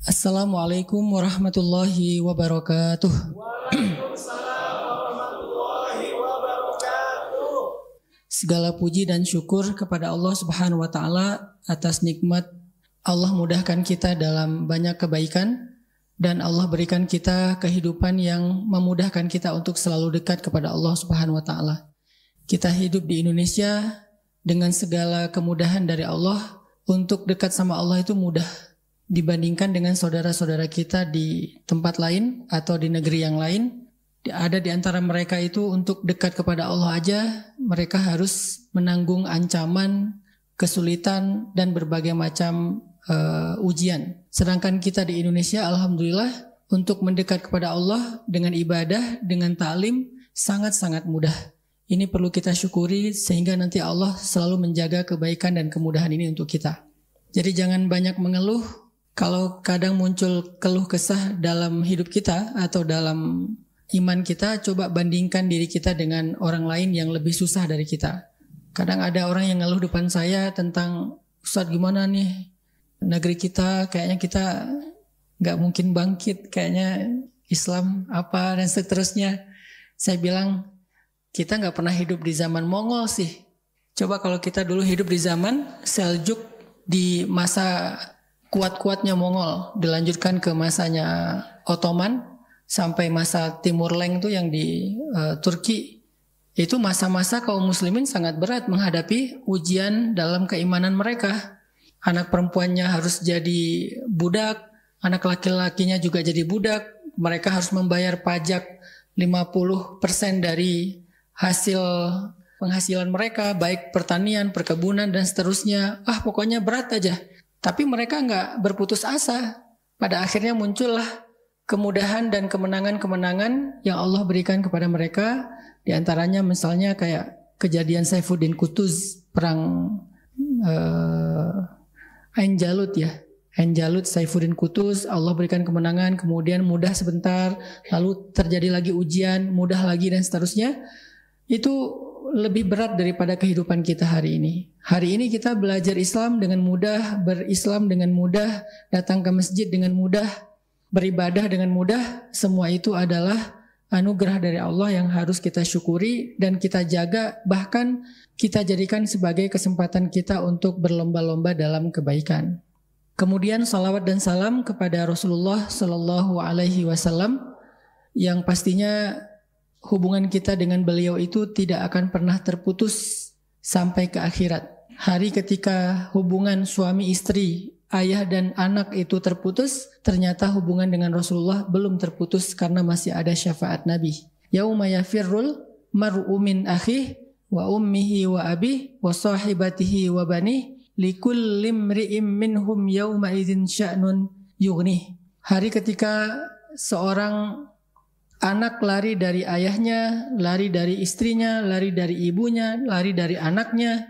Assalamualaikum warahmatullahi wabarakatuh. Waalaikumsalam warahmatullahi wabarakatuh. Segala puji dan syukur kepada Allah Subhanahu wa taala atas nikmat Allah mudahkan kita dalam banyak kebaikan dan Allah berikan kita kehidupan yang memudahkan kita untuk selalu dekat kepada Allah Subhanahu wa taala. Kita hidup di Indonesia dengan segala kemudahan dari Allah. Untuk dekat sama Allah itu mudah dibandingkan dengan saudara-saudara kita di tempat lain atau di negeri yang lain. Ada di antara mereka itu untuk dekat kepada Allah aja mereka harus menanggung ancaman, kesulitan dan berbagai macam ujian. Sedangkan kita di Indonesia alhamdulillah untuk mendekat kepada Allah dengan ibadah, dengan ta'lim sangat-sangat mudah. Ini perlu kita syukuri sehingga nanti Allah selalu menjaga kebaikan dan kemudahan ini untuk kita. Jadi jangan banyak mengeluh. Kalau kadang muncul keluh kesah dalam hidup kita atau dalam iman kita, coba bandingkan diri kita dengan orang lain yang lebih susah dari kita. Kadang ada orang yang ngeluh depan saya tentang, Ustadz gimana nih negeri kita, kayaknya kita gak mungkin bangkit, kayaknya Islam apa dan seterusnya. Saya bilang, kita gak pernah hidup di zaman Mongol sih. Coba kalau kita dulu hidup di zaman Seljuk di masa kuat-kuatnya Mongol, dilanjutkan ke masanya Ottoman sampai masa Timur Leng tuh yang di Turki. Itu masa-masa kaum muslimin sangat berat menghadapi ujian dalam keimanan mereka. Anak perempuannya harus jadi budak, anak laki-lakinya juga jadi budak. Mereka harus membayar pajak 50% dari hasil penghasilan mereka, baik pertanian, perkebunan dan seterusnya. Pokoknya berat aja. Tapi mereka nggak berputus asa. Pada akhirnya muncullah kemudahan dan kemenangan-kemenangan yang Allah berikan kepada mereka. Di antaranya misalnya kayak kejadian Saifuddin Qutuz, perang Ain Jalut ya. Ain Jalut, Saifuddin Qutuz, Allah berikan kemenangan, kemudian mudah sebentar, lalu terjadi lagi ujian, mudah lagi dan seterusnya. Itu lebih berat daripada kehidupan kita hari ini. Hari ini kita belajar Islam dengan mudah, berislam dengan mudah, datang ke masjid dengan mudah, beribadah dengan mudah. Semua itu adalah anugerah dari Allah yang harus kita syukuri dan kita jaga, bahkan kita jadikan sebagai kesempatan kita untuk berlomba-lomba dalam kebaikan. Kemudian salawat dan salam kepada Rasulullah Sallallahu Alaihi Wasallam yang pastinya hubungan kita dengan beliau itu tidak akan pernah terputus sampai ke akhirat. Hari ketika hubungan suami istri, ayah dan anak itu terputus, ternyata hubungan dengan Rasulullah belum terputus karena masih ada syafaat Nabi. Yauma yafirrul mar'u min akhihi wa ummihi wa abihi wa sahibatihi wa banihi likulli imri'in minhum yauma idzin sya'nun yughnih. Hari ketika seorang anak lari dari ayahnya, lari dari istrinya, lari dari ibunya, lari dari anaknya,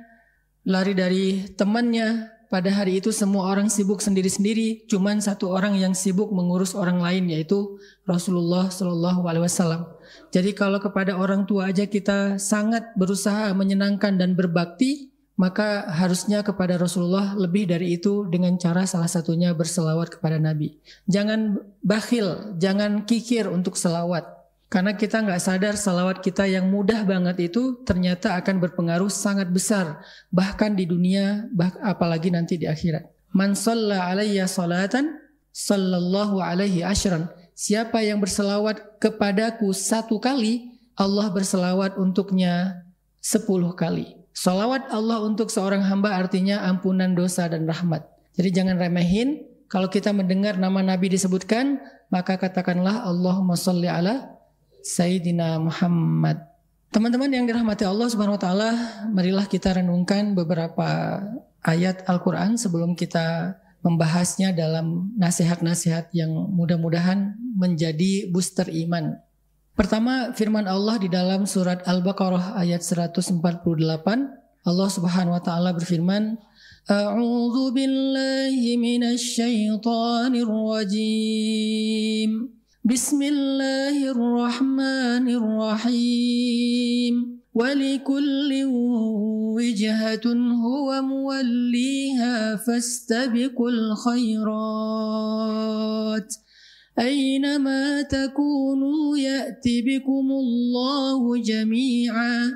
lari dari temannya. Pada hari itu semua orang sibuk sendiri-sendiri, cuman satu orang yang sibuk mengurus orang lain, yaitu Rasulullah Shallallahu Alaihi Wasallam. Jadi kalau kepada orang tua aja kita sangat berusaha menyenangkan dan berbakti, maka harusnya kepada Rasulullah lebih dari itu dengan cara salah satunya berselawat kepada Nabi. Jangan bakhil, jangan kikir untuk selawat. Karena kita nggak sadar selawat kita yang mudah banget itu ternyata akan berpengaruh sangat besar. Bahkan di dunia, apalagi nanti di akhirat. Man shalla alayya salatan, sallallahu alaihi ashran. Siapa yang berselawat kepadaku 1 kali, Allah berselawat untuknya 10 kali. Salawat Allah untuk seorang hamba artinya ampunan dosa dan rahmat. Jadi jangan remehin. Kalau kita mendengar nama Nabi disebutkan, maka katakanlah Allahumma sholli ala Sayyidina Muhammad. Teman-teman yang dirahmati Allah Subhanahu wa taala, marilah kita renungkan beberapa ayat Al-Qur'an sebelum kita membahasnya dalam nasihat-nasihat yang mudah-mudahan menjadi booster iman. Pertama, firman Allah di dalam surat Al-Baqarah ayat 148. Allah Subhanahu wa taala berfirman, A'udzu billahi minasy syaithanir rajim. Bismillahirrahmanirrahim. ولكل وجهة هو موليها فاستبقوا الخيرات الخيرات أينما تكونوا يأتي بكم الله جميعا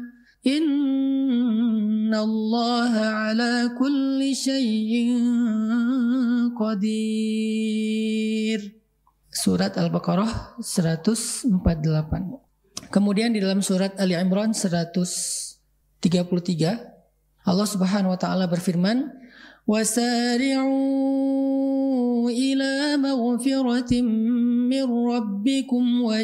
إن الله على كل شيء قدير. Surat Al-Baqarah 148. Kemudian di dalam surat Ali Imran 133 Allah Subhanahu wa taala berfirman, "Wasari'u ila maghfiratin min rabbikum wa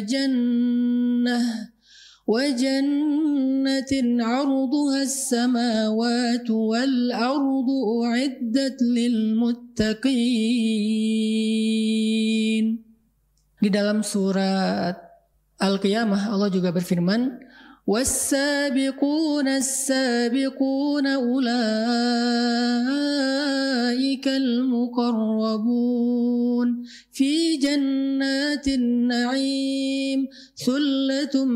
jannatin 'arduha as-samawati wal ardu u'iddat lil muttaqin." Di dalam surat Al-Qiyamah Allah juga berfirman, "Was-sabiquna as-sabiquna ulaikal muqarrabun fi jannatin na'im sullatun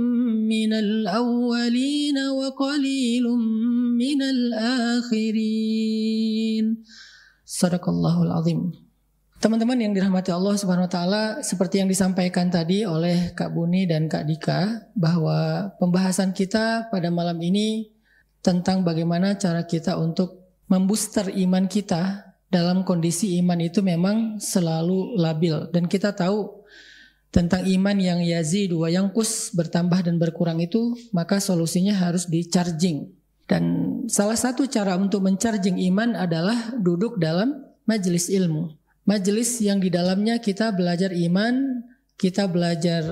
minal awwalin wa qalilun minal akhirin." Sadaqallahul azim. Teman-teman yang dirahmati Allah Subhanahu wa taala, seperti yang disampaikan tadi oleh Kak Buni dan Kak Dika, bahwa pembahasan kita pada malam ini tentang bagaimana cara kita untuk membooster iman kita dalam kondisi iman itu memang selalu labil, dan kita tahu tentang iman yang yazid wa yanqus, bertambah dan berkurang itu, maka solusinya harus di-charging. Dan salah satu cara untuk men-charging iman adalah duduk dalam majelis ilmu. Majelis yang di dalamnya kita belajar iman, kita belajar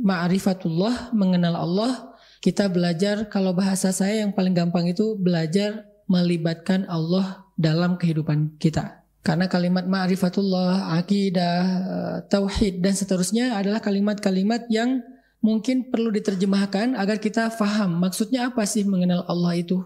ma'rifatullah, mengenal Allah, kita belajar, kalau bahasa saya yang paling gampang itu belajar melibatkan Allah dalam kehidupan kita. Karena kalimat ma'rifatullah, akidah, tauhid dan seterusnya adalah kalimat-kalimat yang mungkin perlu diterjemahkan agar kita faham maksudnya apa sih mengenal Allah itu.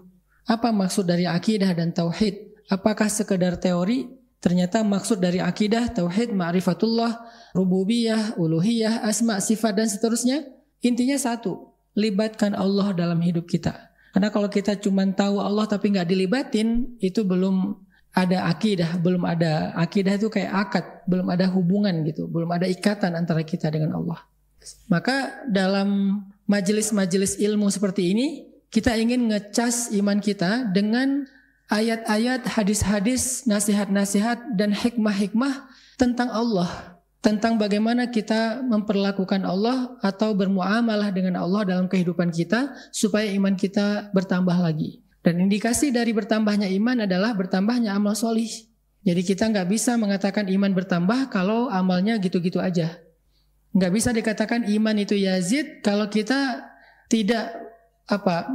Apa maksud dari akidah dan tauhid? Apakah sekedar teori? Ternyata maksud dari akidah, tauhid, ma'rifatullah, rububiyah, uluhiyah, asma, sifat dan seterusnya, intinya satu, libatkan Allah dalam hidup kita. Karena kalau kita cuma tahu Allah tapi nggak dilibatin, itu belum ada akidah, belum ada akidah itu kayak akad, belum ada hubungan gitu, belum ada ikatan antara kita dengan Allah. Maka dalam majelis-majelis ilmu seperti ini, kita ingin ngecas iman kita dengan ayat-ayat, hadis-hadis, nasihat-nasihat dan hikmah-hikmah tentang Allah, tentang bagaimana kita memperlakukan Allah atau bermuamalah dengan Allah dalam kehidupan kita supaya iman kita bertambah lagi. Dan indikasi dari bertambahnya iman adalah bertambahnya amal solih. Jadi kita nggak bisa mengatakan iman bertambah kalau amalnya gitu-gitu aja. Nggak bisa dikatakan iman itu yazid kalau kita tidak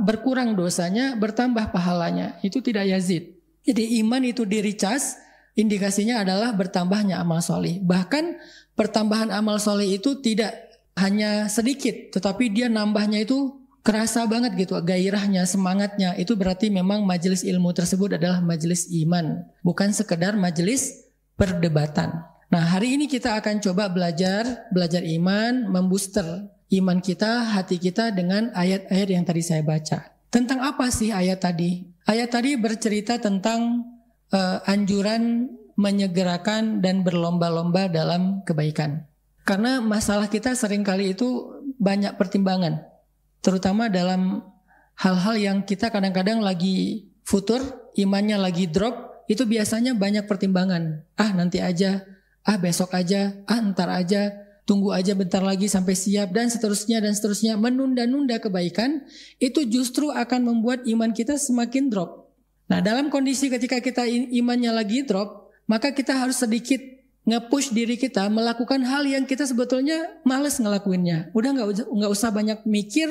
berkurang dosanya, bertambah pahalanya, itu tidak yazid. Jadi iman itu diricas, indikasinya adalah bertambahnya amal soleh. Bahkan pertambahan amal soleh itu tidak hanya sedikit, tetapi dia nambahnya itu kerasa banget gitu, gairahnya, semangatnya. Itu berarti memang majelis ilmu tersebut adalah majelis iman, bukan sekedar majelis perdebatan. Nah, hari ini kita akan coba belajar iman, membooster iman kita, hati kita dengan ayat-ayat yang tadi saya baca. Tentang apa sih ayat tadi? Ayat tadi bercerita tentang anjuran menyegerakan dan berlomba-lomba dalam kebaikan. Karena masalah kita seringkali itu banyak pertimbangan. Terutama dalam hal-hal yang kita kadang-kadang lagi futur, imannya lagi drop, itu biasanya banyak pertimbangan. Nanti aja, besok aja, ntar aja, tunggu aja bentar lagi sampai siap dan seterusnya. Menunda-nunda kebaikan itu justru akan membuat iman kita semakin drop. Nah, dalam kondisi ketika kita imannya lagi drop, maka kita harus sedikit nge-push diri kita melakukan hal yang kita sebetulnya males ngelakuinnya. Udah nggak usah banyak mikir,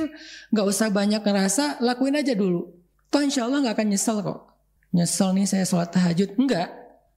nggak usah banyak ngerasa, lakuin aja dulu. Toh insya Allah nggak akan nyesel kok. Nyesel nih saya sholat tahajud, enggak.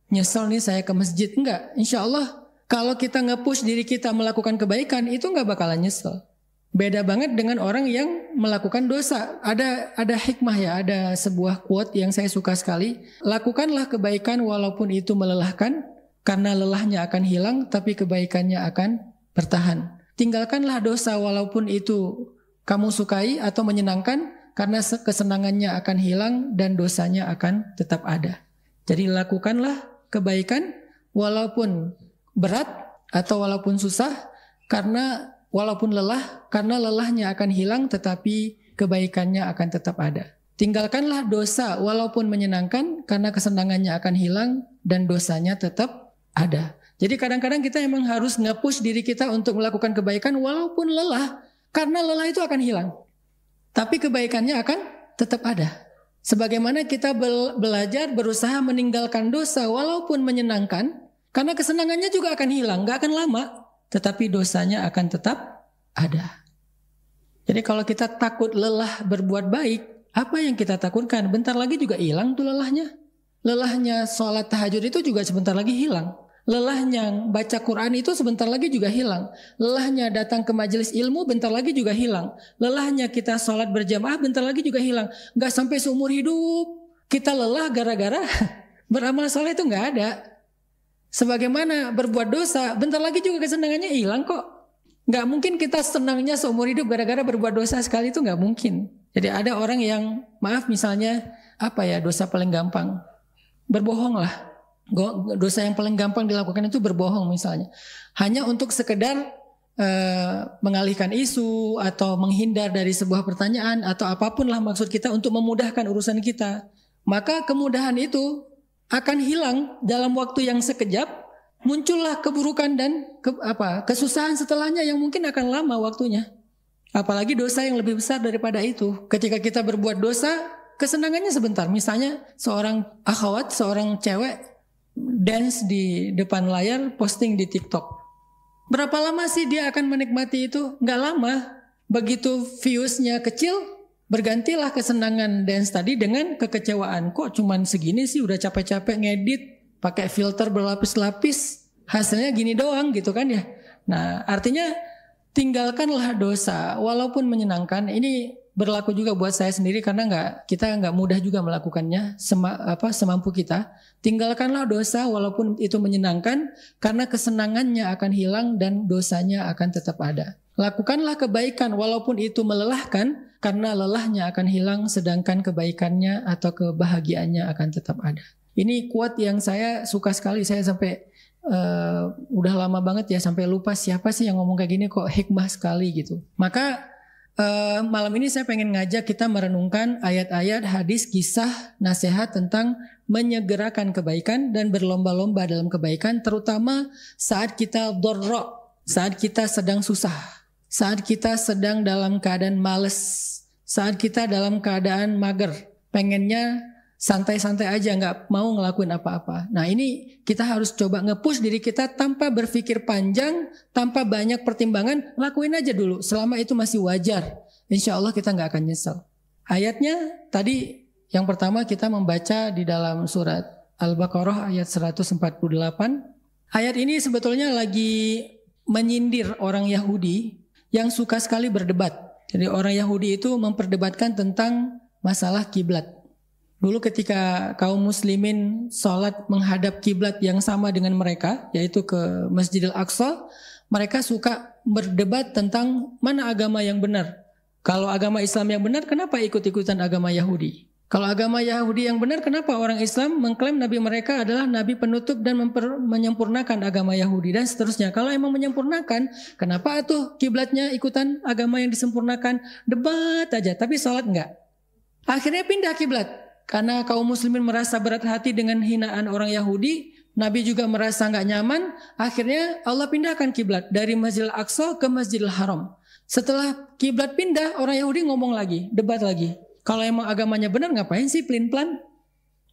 Nyesel nih saya ke masjid, enggak. Insya Allah kalau kita nge-push diri kita melakukan kebaikan, itu nggak bakalan nyesel. Beda banget dengan orang yang melakukan dosa. Ada hikmah ya, ada sebuah quote yang saya suka sekali. Lakukanlah kebaikan walaupun itu melelahkan, karena lelahnya akan hilang, tapi kebaikannya akan bertahan. Tinggalkanlah dosa walaupun itu kamu sukai atau menyenangkan, karena kesenangannya akan hilang dan dosanya akan tetap ada. Jadi lakukanlah kebaikan walaupun berat, atau walaupun susah, karena walaupun lelah, karena lelahnya akan hilang tetapi kebaikannya akan tetap ada. Tinggalkanlah dosa walaupun menyenangkan, karena kesenangannya akan hilang dan dosanya tetap ada. Jadi kadang-kadang kita emang harus nge-push diri kita untuk melakukan kebaikan walaupun lelah, karena lelah itu akan hilang. Tapi kebaikannya akan tetap ada. Sebagaimana kita belajar berusaha meninggalkan dosa walaupun menyenangkan, karena kesenangannya juga akan hilang, gak akan lama, tetapi dosanya akan tetap ada. Jadi kalau kita takut lelah berbuat baik, apa yang kita takutkan? Bentar lagi juga hilang tuh lelahnya. Lelahnya sholat tahajud itu juga sebentar lagi hilang. Lelahnya baca Quran itu sebentar lagi juga hilang. Lelahnya datang ke majelis ilmu bentar lagi juga hilang. Lelahnya kita sholat berjamaah bentar lagi juga hilang. Gak sampai seumur hidup kita lelah gara-gara beramal soleh itu gak ada. Sebagaimana berbuat dosa bentar lagi juga kesenangannya hilang kok. Gak mungkin kita senangnya seumur hidup gara-gara berbuat dosa sekali, itu gak mungkin. Jadi ada orang yang maaf misalnya dosa paling gampang berbohong lah. Dosa yang paling gampang dilakukan itu berbohong misalnya. Hanya untuk sekedar mengalihkan isu atau menghindar dari sebuah pertanyaan atau apapun lah maksud kita untuk memudahkan urusan kita. Maka kemudahan itu akan hilang dalam waktu yang sekejap. Muncullah keburukan dan kesusahan setelahnya yang mungkin akan lama waktunya. Apalagi dosa yang lebih besar daripada itu. Ketika kita berbuat dosa, kesenangannya sebentar. Misalnya seorang akhwat, seorang cewek dance di depan layar, posting di TikTok. Berapa lama sih dia akan menikmati itu? Nggak lama. Begitu viewsnya kecil, bergantilah kesenangan dance tadi dengan kekecewaan. Kok cuman segini sih, udah capek-capek ngedit, pakai filter berlapis-lapis, hasilnya gini doang gitu kan ya. Nah artinya tinggalkanlah dosa walaupun menyenangkan. Ini berlaku juga buat saya sendiri karena kita nggak mudah juga melakukannya semampu kita. Tinggalkanlah dosa walaupun itu menyenangkan, karena kesenangannya akan hilang dan dosanya akan tetap ada. Lakukanlah kebaikan walaupun itu melelahkan, karena lelahnya akan hilang sedangkan kebaikannya atau kebahagiaannya akan tetap ada. Ini quote yang saya suka sekali. Saya sampai udah lama banget ya sampai lupa siapa sih yang ngomong kayak gini, kok hikmah sekali gitu. Maka malam ini saya pengen ngajak kita merenungkan ayat-ayat, hadis, kisah, nasihat tentang menyegerakan kebaikan dan berlomba-lomba dalam kebaikan, terutama saat kita dharra, saat kita sedang susah, saat kita sedang dalam keadaan males, saat kita dalam keadaan mager, pengennya santai-santai aja, nggak mau ngelakuin apa-apa. Nah ini kita harus coba nge-push diri kita tanpa berpikir panjang, tanpa banyak pertimbangan, lakuin aja dulu. Selama itu masih wajar, insya Allah kita nggak akan nyesel. Ayatnya tadi yang pertama kita membaca di dalam surat Al-Baqarah ayat 148. Ayat ini sebetulnya lagi menyindir orang Yahudi yang suka sekali berdebat. Jadi orang Yahudi itu memperdebatkan tentang masalah kiblat. Dulu ketika kaum muslimin sholat menghadap kiblat yang sama dengan mereka, yaitu ke Masjidil Aqsa, mereka suka berdebat tentang mana agama yang benar. Kalau agama Islam yang benar, kenapa ikut-ikutan agama Yahudi? Kalau agama Yahudi yang benar, kenapa orang Islam mengklaim nabi mereka adalah nabi penutup dan menyempurnakan agama Yahudi dan seterusnya? Kalau emang menyempurnakan, kenapa tuh kiblatnya ikutan agama yang disempurnakan? Debat aja, tapi sholat enggak. Akhirnya pindah kiblat. Karena kaum muslimin merasa berat hati dengan hinaan orang Yahudi, Nabi juga merasa nggak nyaman. Akhirnya Allah pindahkan kiblat dari Masjidil Aqsa ke Masjidil Haram. Setelah kiblat pindah, orang Yahudi ngomong lagi, debat lagi. Kalau emang agamanya benar, ngapain sih pelin-pelan?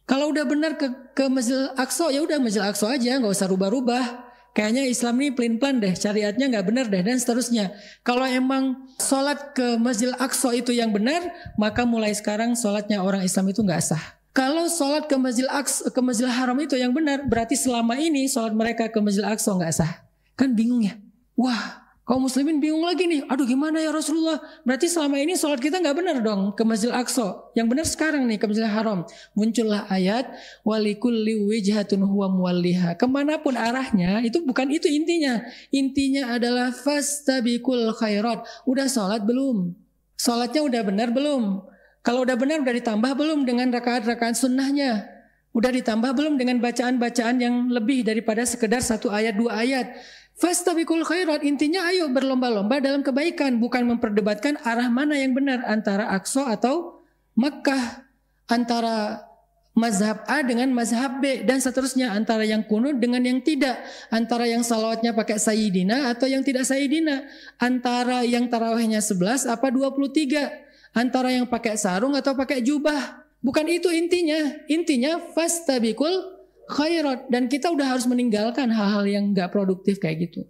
Kalau udah benar ke Masjidil Aqsa, ya udah Masjidil Aqsa aja, nggak usah rubah-rubah. Kayaknya Islam ini pelin-pelan deh, syariatnya nggak benar deh, dan seterusnya. Kalau emang sholat ke Masjidil Aqsa itu yang benar, maka mulai sekarang sholatnya orang Islam itu nggak sah. Kalau sholat ke Masjidil Aqsa, ke Masjidil Haram itu yang benar, berarti selama ini sholat mereka ke Masjidil Aqsa nggak sah. Kan bingung ya? Wah, kaum muslimin bingung lagi nih. Aduh gimana ya Rasulullah? Berarti selama ini sholat kita nggak benar dong ke Masjidil Aqsa. Yang benar sekarang nih ke Masjidil Haram. Muncullah ayat walikulli wijhatun huwa muwalliha. Kemanapun arahnya, itu bukan itu intinya. Intinya adalah fastabiqul khairat. Udah sholat belum? Sholatnya udah benar belum? Kalau udah benar udah ditambah belum dengan rakaat-rakaat sunnahnya? Udah ditambah belum dengan bacaan-bacaan yang lebih daripada sekedar 1 ayat 2 ayat? Fastabiqul khairat, intinya ayo berlomba-lomba dalam kebaikan, bukan memperdebatkan arah mana yang benar antara Aqsa atau Makkah, antara mazhab A dengan mazhab B dan seterusnya, antara yang kunut dengan yang tidak, antara yang salawatnya pakai sayyidina atau yang tidak sayyidina, antara yang tarawihnya 11 apa 23, antara yang pakai sarung atau pakai jubah. Bukan itu intinya. Intinya fastabiqul khairat, dan kita udah harus meninggalkan hal-hal yang gak produktif kayak gitu.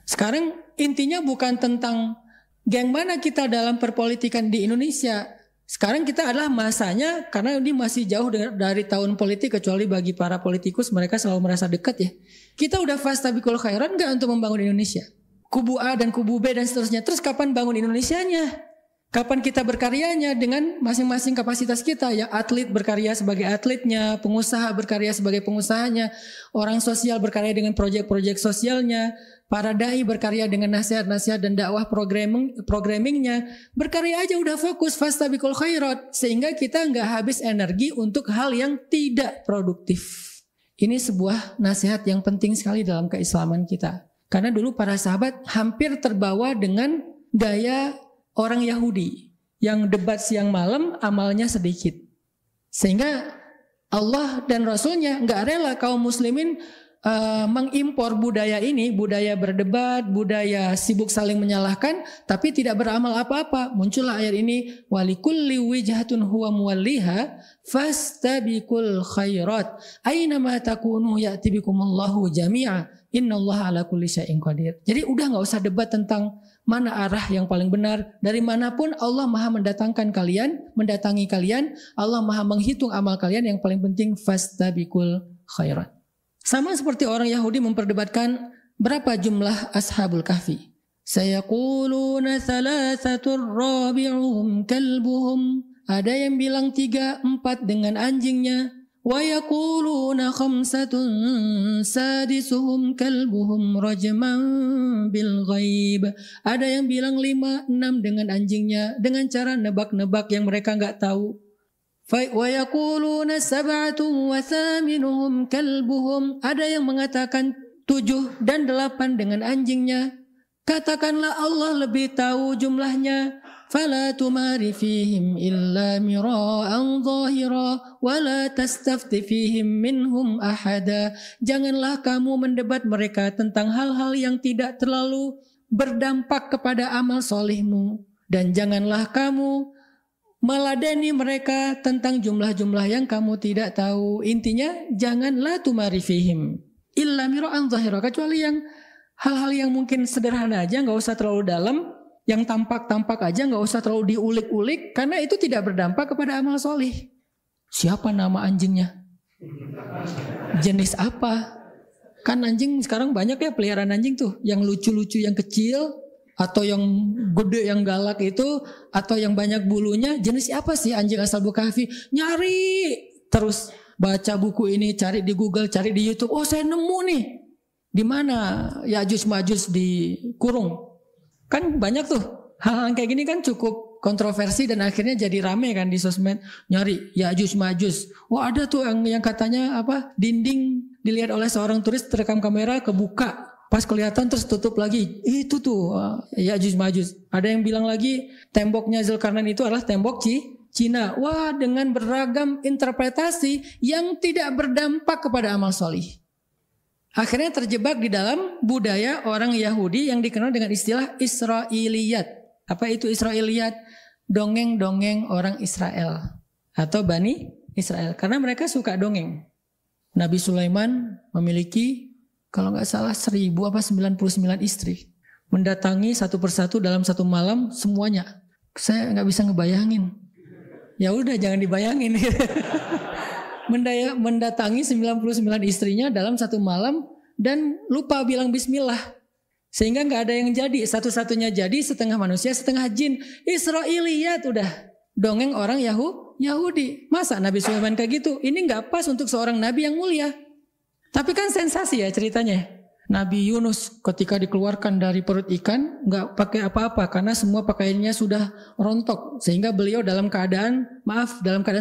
Sekarang intinya bukan tentang geng mana kita dalam perpolitikan di Indonesia. Sekarang kita adalah masanya, karena ini masih jauh dari tahun politik, kecuali bagi para politikus mereka selalu merasa dekat ya. Kita udah fastabiqul khairat gak untuk membangun Indonesia? Kubu A dan kubu B dan seterusnya. Terus kapan bangun Indonesianya? Kapan kita berkaryanya dengan masing-masing kapasitas kita ya? Atlet berkarya sebagai atletnya, pengusaha berkarya sebagai pengusahanya, orang sosial berkarya dengan proyek-proyek sosialnya, para dai berkarya dengan nasihat-nasihat dan dakwah programmingnya. Berkarya aja udah fokus fastabiqul khairat, sehingga kita nggak habis energi untuk hal yang tidak produktif. Ini sebuah nasihat yang penting sekali dalam keislaman kita. Karena dulu para sahabat hampir terbawa dengan gaya orang Yahudi yang debat siang malam, amalnya sedikit. Sehingga Allah dan Rasulnya nggak rela kaum muslimin mengimpor budaya ini, budaya berdebat, budaya sibuk saling menyalahkan, tapi tidak beramal apa-apa. Muncullah ayat ini, walikulli wijhatun huwa muwalliha fastabiqul khairat aina ma takunu ya'ti bikumullahu jami'a innallaha ala kulli syai'in qadir. Jadi udah nggak usah debat tentang mana arah yang paling benar. Dari manapun Allah maha mendatangkan kalian, mendatangi kalian. Allah maha menghitung amal kalian. Yang paling penting fastabiqul khairat. Sama seperti orang Yahudi memperdebatkan berapa jumlah ashabul kahfi. Sayaquluna thalathatur rabi'uhum kalbuhum. Ada yang bilang 3, 4 dengan anjingnya. Wa yaquluna khamsatun sadisuhum kalbuhum rajman bil ghaib. Ada yang bilang 5, 6 dengan anjingnya, dengan cara nebak-nebak yang mereka enggak tahu. Wa yaquluna sab'atun wa thaminuhum kalbuhum. Ada yang mengatakan 7 dan 8 dengan anjingnya. Katakanlah Allah lebih tahu jumlahnya. فَلَا تُمَارِ فِيهِمْ إِلَّا مِرَاءً ظَاهِرًا وَلَا تَسْتَفْتِ فِيهِمْ مِنْهُمْ أَحَدًا. Janganlah kamu mendebat mereka tentang hal-hal yang tidak terlalu berdampak kepada amal solihmu. Dan janganlah kamu meladeni mereka tentang jumlah-jumlah yang kamu tidak tahu. Intinya janganlah tumari fihim illa mira'an zahira, kecuali yang hal-hal yang mungkin sederhana aja, gak usah terlalu dalam. Yang tampak-tampak aja, gak usah terlalu diulik-ulik, karena itu tidak berdampak kepada amal solih. Siapa nama anjingnya? Jenis apa? Kan anjing sekarang banyak ya peliharaan anjing tuh, yang lucu-lucu yang kecil, atau yang gede yang galak itu, atau yang banyak bulunya. Jenis apa sih anjing Ashabul Kahfi? Nyari terus, baca buku ini, cari di Google, cari di YouTube. Oh saya nemu nih, di mana Ya'juj Ma'juj dikurung. Kan banyak tuh hal-hal kayak gini kan cukup kontroversi dan akhirnya jadi rame kan di sosmed, nyari Ya'juj Ma'juj. Wah ada tuh yang katanya apa, dinding dilihat oleh seorang turis, terekam kamera, kebuka, pas kelihatan terus tutup lagi, itu tuh Ya'juj Ma'juj. Ada yang bilang lagi temboknya Zulkarnain itu adalah tembok Cina. Wah, dengan beragam interpretasi yang tidak berdampak kepada amal solih. Akhirnya terjebak di dalam budaya orang Yahudi yang dikenal dengan istilah Israiliyat. Apa itu Israiliyat? Dongeng-dongeng orang Israel atau Bani Israel. Karena mereka suka dongeng. Nabi Sulaiman memiliki kalau nggak salah 1099 istri. Mendatangi satu persatu dalam satu malam semuanya. Saya nggak bisa ngebayangin. Ya udah jangan dibayangin. Mendatangi 99 istrinya dalam satu malam dan lupa bilang bismillah. Sehingga gak ada yang jadi. Satu-satunya jadi setengah manusia setengah jin. Israiliyat udah. Dongeng orang Yahudi. Masa Nabi Sulaiman kayak gitu? Ini gak pas untuk seorang nabi yang mulia. Tapi kan sensasi ya ceritanya. Nabi Yunus ketika dikeluarkan dari perut ikan gak pakai apa-apa karena semua pakaiannya sudah rontok, sehingga beliau dalam keadaan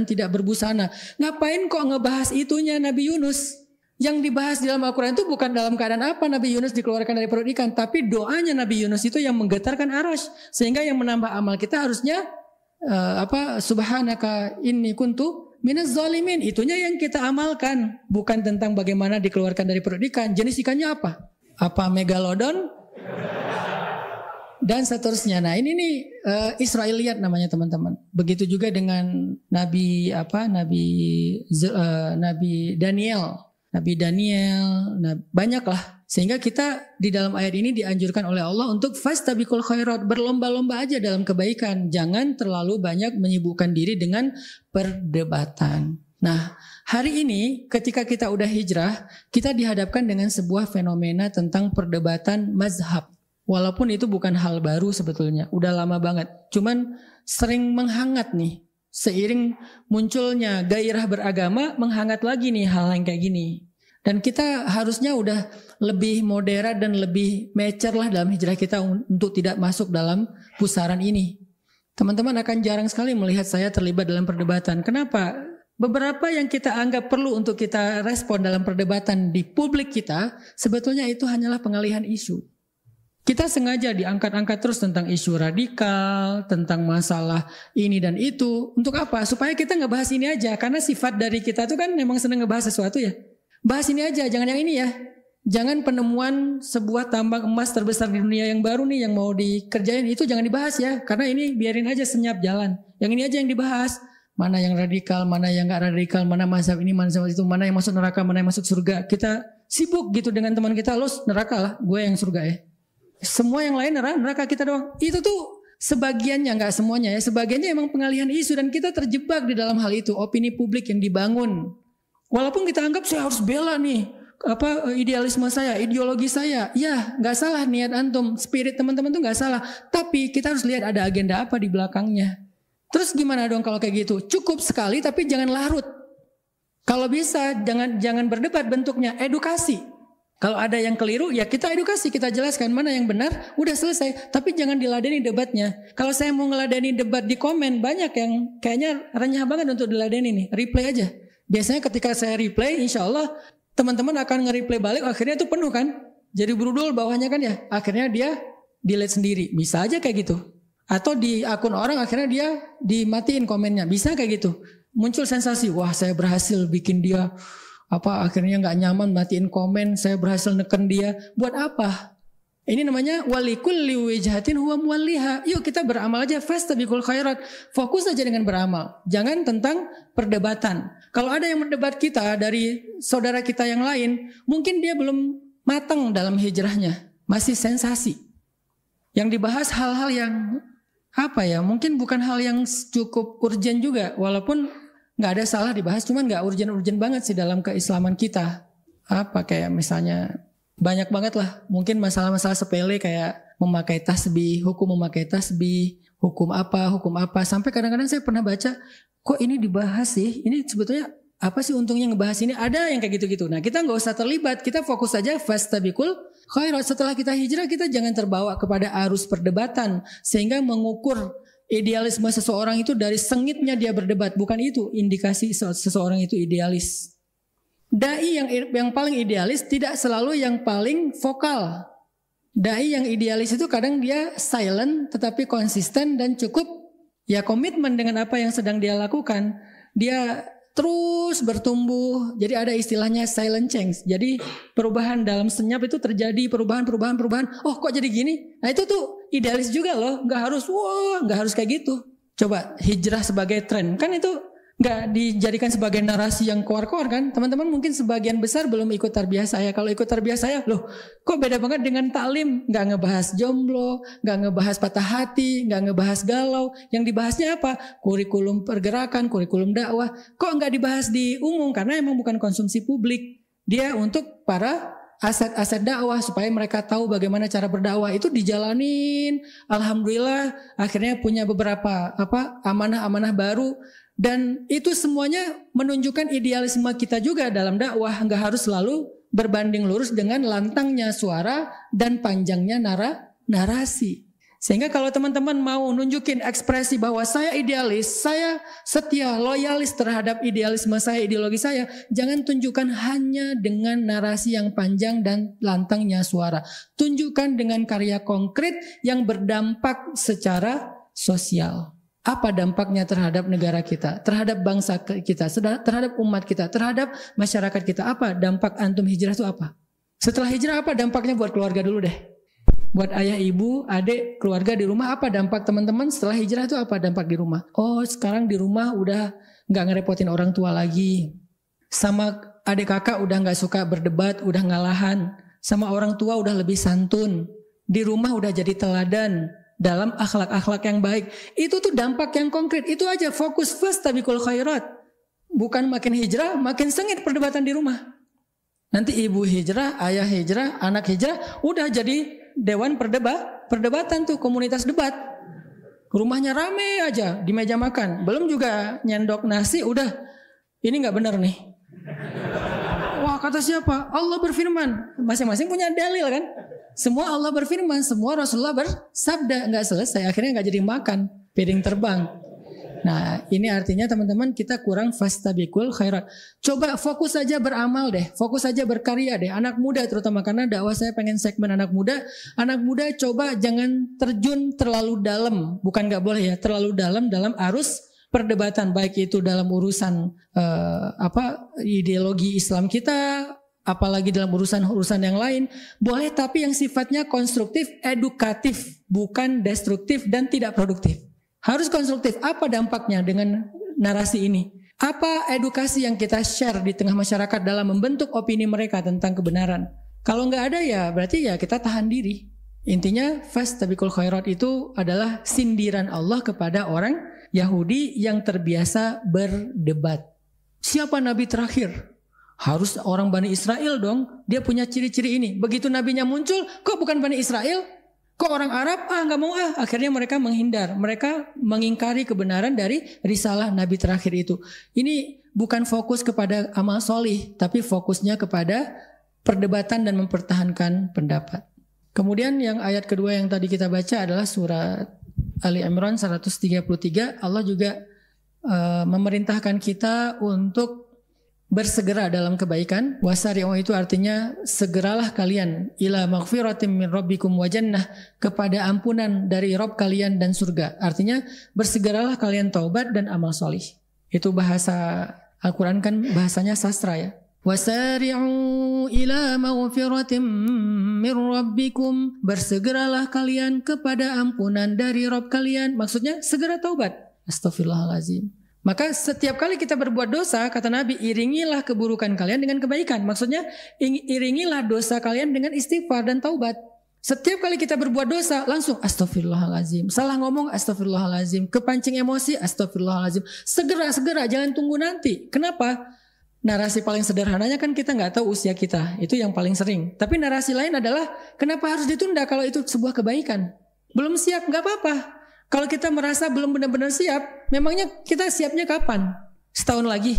tidak berbusana. Ngapain kok ngebahas itunya Nabi Yunus? Yang dibahas di dalam Al-Quran itu bukan dalam keadaan apa Nabi Yunus dikeluarkan dari perut ikan, tapi doanya Nabi Yunus itu yang menggetarkan arasy, sehingga yang menambah amal kita harusnya subhanaka inni kuntu minaz zalimin. Itunya yang kita amalkan, bukan tentang bagaimana dikeluarkan dari perut ikan. Jenis ikannya apa? Apa megalodon? Dan seterusnya. Nah ini nih Israiliyat namanya teman-teman. Begitu juga dengan Nabi Daniel. Banyaklah. Sehingga kita di dalam ayat ini dianjurkan oleh Allah untuk fastabiqul khairat, berlomba-lomba aja dalam kebaikan. Jangan terlalu banyak menyibukkan diri dengan perdebatan. Nah, hari ini ketika kita udah hijrah, kita dihadapkan dengan sebuah fenomena tentang perdebatan mazhab. Walaupun itu bukan hal baru sebetulnya, udah lama banget. Cuman sering menghangat nih. Seiring munculnya gairah beragama, menghangat lagi nih hal yang kayak gini. Dan kita harusnya udah lebih moderat dan lebih mature lah dalam hijrah kita untuk tidak masuk dalam pusaran ini. Teman-teman akan jarang sekali melihat saya terlibat dalam perdebatan. Kenapa? Beberapa yang kita anggap perlu untuk kita respon dalam perdebatan di publik kita, sebetulnya itu hanyalah pengalihan isu. Kita sengaja diangkat-angkat terus tentang isu radikal, tentang masalah ini dan itu. Untuk apa? Supaya kita ngebahas ini aja. Karena sifat dari kita tuh kan memang senang ngebahas sesuatu ya. Bahas ini aja, jangan yang ini ya. Jangan penemuan sebuah tambang emas terbesar di dunia yang baru nih yang mau dikerjain, itu jangan dibahas ya. Karena ini biarin aja senyap jalan. Yang ini aja yang dibahas. Mana yang radikal, mana yang gak radikal, mana mazhab ini, mana mazhab itu, mana yang masuk neraka, mana yang masuk surga. Kita sibuk gitu dengan teman kita, lo neraka lah, gue yang surga ya. Semua yang lain neraka kita doang. Itu tuh sebagiannya, gak semuanya ya. Sebagiannya emang pengalihan isu dan kita terjebak di dalam hal itu. Opini publik yang dibangun. Walaupun kita anggap saya harus bela nih idealisme saya, ideologi saya. Ya gak salah niat antum, spirit teman-teman tuh gak salah. Tapi kita harus lihat ada agenda apa di belakangnya. Terus gimana dong kalau kayak gitu? Cukup sekali tapi jangan larut. Kalau bisa jangan berdebat, bentuknya edukasi. Kalau ada yang keliru ya kita edukasi, kita jelaskan mana yang benar, udah selesai. Tapi jangan diladeni debatnya. Kalau saya mau ngeladeni debat di komen, banyak yang kayaknya renyah banget untuk diladeni nih. Replay aja. Biasanya ketika saya replay, insya Allah teman-teman akan nge-replay balik, akhirnya itu penuh kan. Jadi berudul bawahnya kan ya. Akhirnya dia delete sendiri. Bisa aja kayak gitu. Atau di akun orang akhirnya dia dimatiin komennya. Bisa kayak gitu. Muncul sensasi, wah saya berhasil bikin dia akhirnya nggak nyaman, matiin komen, saya berhasil neken dia. Buat apa? Ini namanya walikulli wijhatin huwa muwalliha. Yuk kita beramal aja, fastabiqul khairat. Fokus aja dengan beramal. Jangan tentang perdebatan. Kalau ada yang mendebat kita dari saudara kita yang lain, mungkin dia belum matang dalam hijrahnya, masih sensasi. Yang dibahas hal-hal yang mungkin bukan hal yang cukup urgent juga, walaupun nggak ada salah dibahas, cuman nggak urgent banget sih dalam keislaman kita. Kayak misalnya banyak banget lah, mungkin masalah-masalah sepele kayak memakai tasbih, hukum memakai tasbih, hukum apa, sampai kadang-kadang saya pernah baca, kok ini dibahas sih, ini sebetulnya apa sih untungnya ngebahas ini, ada yang kayak gitu-gitu. Nah kita nggak usah terlibat, kita fokus saja fastabiqul khairat. Setelah kita hijrah, kita jangan terbawa kepada arus perdebatan, sehingga mengukur idealisme seseorang itu dari sengitnya dia berdebat. Bukan itu indikasi seseorang itu idealis. Dai yang paling idealis tidak selalu yang paling vokal. Dai yang idealis itu kadang dia silent tetapi konsisten dan cukup ya komitmen dengan apa yang sedang dia lakukan. Dia terus bertumbuh. Jadi ada istilahnya silent change. Jadi perubahan dalam senyap itu terjadi, perubahan. Oh kok jadi gini? Nah itu tuh idealis juga loh. Gak harus kayak gitu. Coba hijrah sebagai tren. Kan itu gak dijadikan sebagai narasi yang keluar-keluar kan. Teman-teman mungkin sebagian besar belum ikut tarbiyah saya. Kalau ikut tarbiyah saya, loh kok beda banget dengan taklim. Gak ngebahas jomblo, gak ngebahas patah hati, gak ngebahas galau. Yang dibahasnya apa? Kurikulum pergerakan, kurikulum dakwah. Kok gak dibahas di umum? Karena emang bukan konsumsi publik. Dia untuk para aset-aset dakwah supaya mereka tahu bagaimana cara berdakwah. Itu dijalanin. Alhamdulillah akhirnya punya beberapa amanah-amanah baru. Dan itu semuanya menunjukkan idealisme kita juga dalam dakwah. Nggak harus selalu berbanding lurus dengan lantangnya suara dan panjangnya narasi. Sehingga kalau teman-teman mau nunjukin ekspresi bahwa saya idealis, saya setia, loyalis terhadap idealisme saya, ideologi saya, jangan tunjukkan hanya dengan narasi yang panjang dan lantangnya suara. Tunjukkan dengan karya konkret yang berdampak secara sosial. Apa dampaknya terhadap negara kita, terhadap bangsa kita, terhadap umat kita, terhadap masyarakat kita? Apa dampak antum hijrah itu apa? Setelah hijrah apa dampaknya buat keluarga dulu deh. Buat ayah, ibu, adik, keluarga di rumah, apa dampak teman-teman setelah hijrah itu? Apa dampak di rumah? Oh, sekarang di rumah udah gak ngerepotin orang tua lagi. Sama adik kakak udah gak suka berdebat, udah ngalahan. Sama orang tua udah lebih santun. Di rumah udah jadi teladan dalam akhlak-akhlak yang baik. Itu tuh dampak yang konkret. Itu aja, fokus fastabiqul khairat. Bukan makin hijrah, makin sengit perdebatan di rumah. Nanti ibu hijrah, ayah hijrah, anak hijrah, udah jadi dewan perdebatan tuh, komunitas debat. Rumahnya rame aja di meja makan. Belum juga nyendok nasi, udah ini gak benar nih. Wah, kata siapa? Allah berfirman. Masing-masing punya dalil kan? Semua Allah berfirman, semua Rasulullah bersabda. Gak selesai, akhirnya gak jadi makan, piring terbang. Nah, ini artinya teman-teman kita kurang fastabiqul khairat. Coba fokus saja beramal deh, fokus saja berkarya deh. Anak muda terutama, karena dakwah saya pengen segmen anak muda. Anak muda coba jangan terjun terlalu dalam, bukan gak boleh ya, terlalu dalam arus perdebatan, baik itu dalam urusan ideologi Islam kita, apalagi dalam urusan yang lain. Boleh, tapi yang sifatnya konstruktif, edukatif, bukan destruktif dan tidak produktif. Harus konstruktif. Apa dampaknya dengan narasi ini? Apa edukasi yang kita share di tengah masyarakat dalam membentuk opini mereka tentang kebenaran? Kalau nggak ada ya berarti ya kita tahan diri. Intinya fastabiqul khairat itu adalah sindiran Allah kepada orang Yahudi yang terbiasa berdebat. Siapa nabi terakhir? Harus orang Bani Israel dong. Dia punya ciri-ciri ini. Begitu nabinya muncul, kok bukan Bani Israel? Kok orang Arab? Gak mau Akhirnya mereka menghindar. Mereka mengingkari kebenaran dari risalah Nabi terakhir itu. Ini bukan fokus kepada amal solih, tapi fokusnya kepada perdebatan dan mempertahankan pendapat. Kemudian yang ayat kedua yang tadi kita baca adalah surat Ali Imran 133. Allah juga memerintahkan kita untuk bersegera dalam kebaikan. Wasari'u itu artinya segeralah kalian ila maghfiratin min rabbikum wa jannah, kepada ampunan dari Rabb kalian dan surga. Artinya bersegeralah kalian taubat dan amal solih. Itu bahasa Al-Quran kan bahasanya sastra ya. Wasari'u ila maghfiratin min rabbikum, bersegeralah kalian kepada ampunan dari Rabb kalian. Maksudnya segera taubat. Astaghfirullahalazim. Maka setiap kali kita berbuat dosa, kata Nabi, iringilah keburukan kalian dengan kebaikan. Maksudnya iringilah dosa kalian dengan istighfar dan taubat. Setiap kali kita berbuat dosa, langsung astaghfirullahalazim. Salah ngomong astaghfirullahalazim. Kepancing emosi astaghfirullahalazim. Segera, jangan tunggu nanti. Kenapa? Narasi paling sederhananya kan kita nggak tahu usia kita. Itu yang paling sering. Tapi narasi lain adalah kenapa harus ditunda kalau itu sebuah kebaikan? Belum siap, nggak apa-apa. Kalau kita merasa belum benar-benar siap, memangnya kita siapnya kapan? Setahun lagi?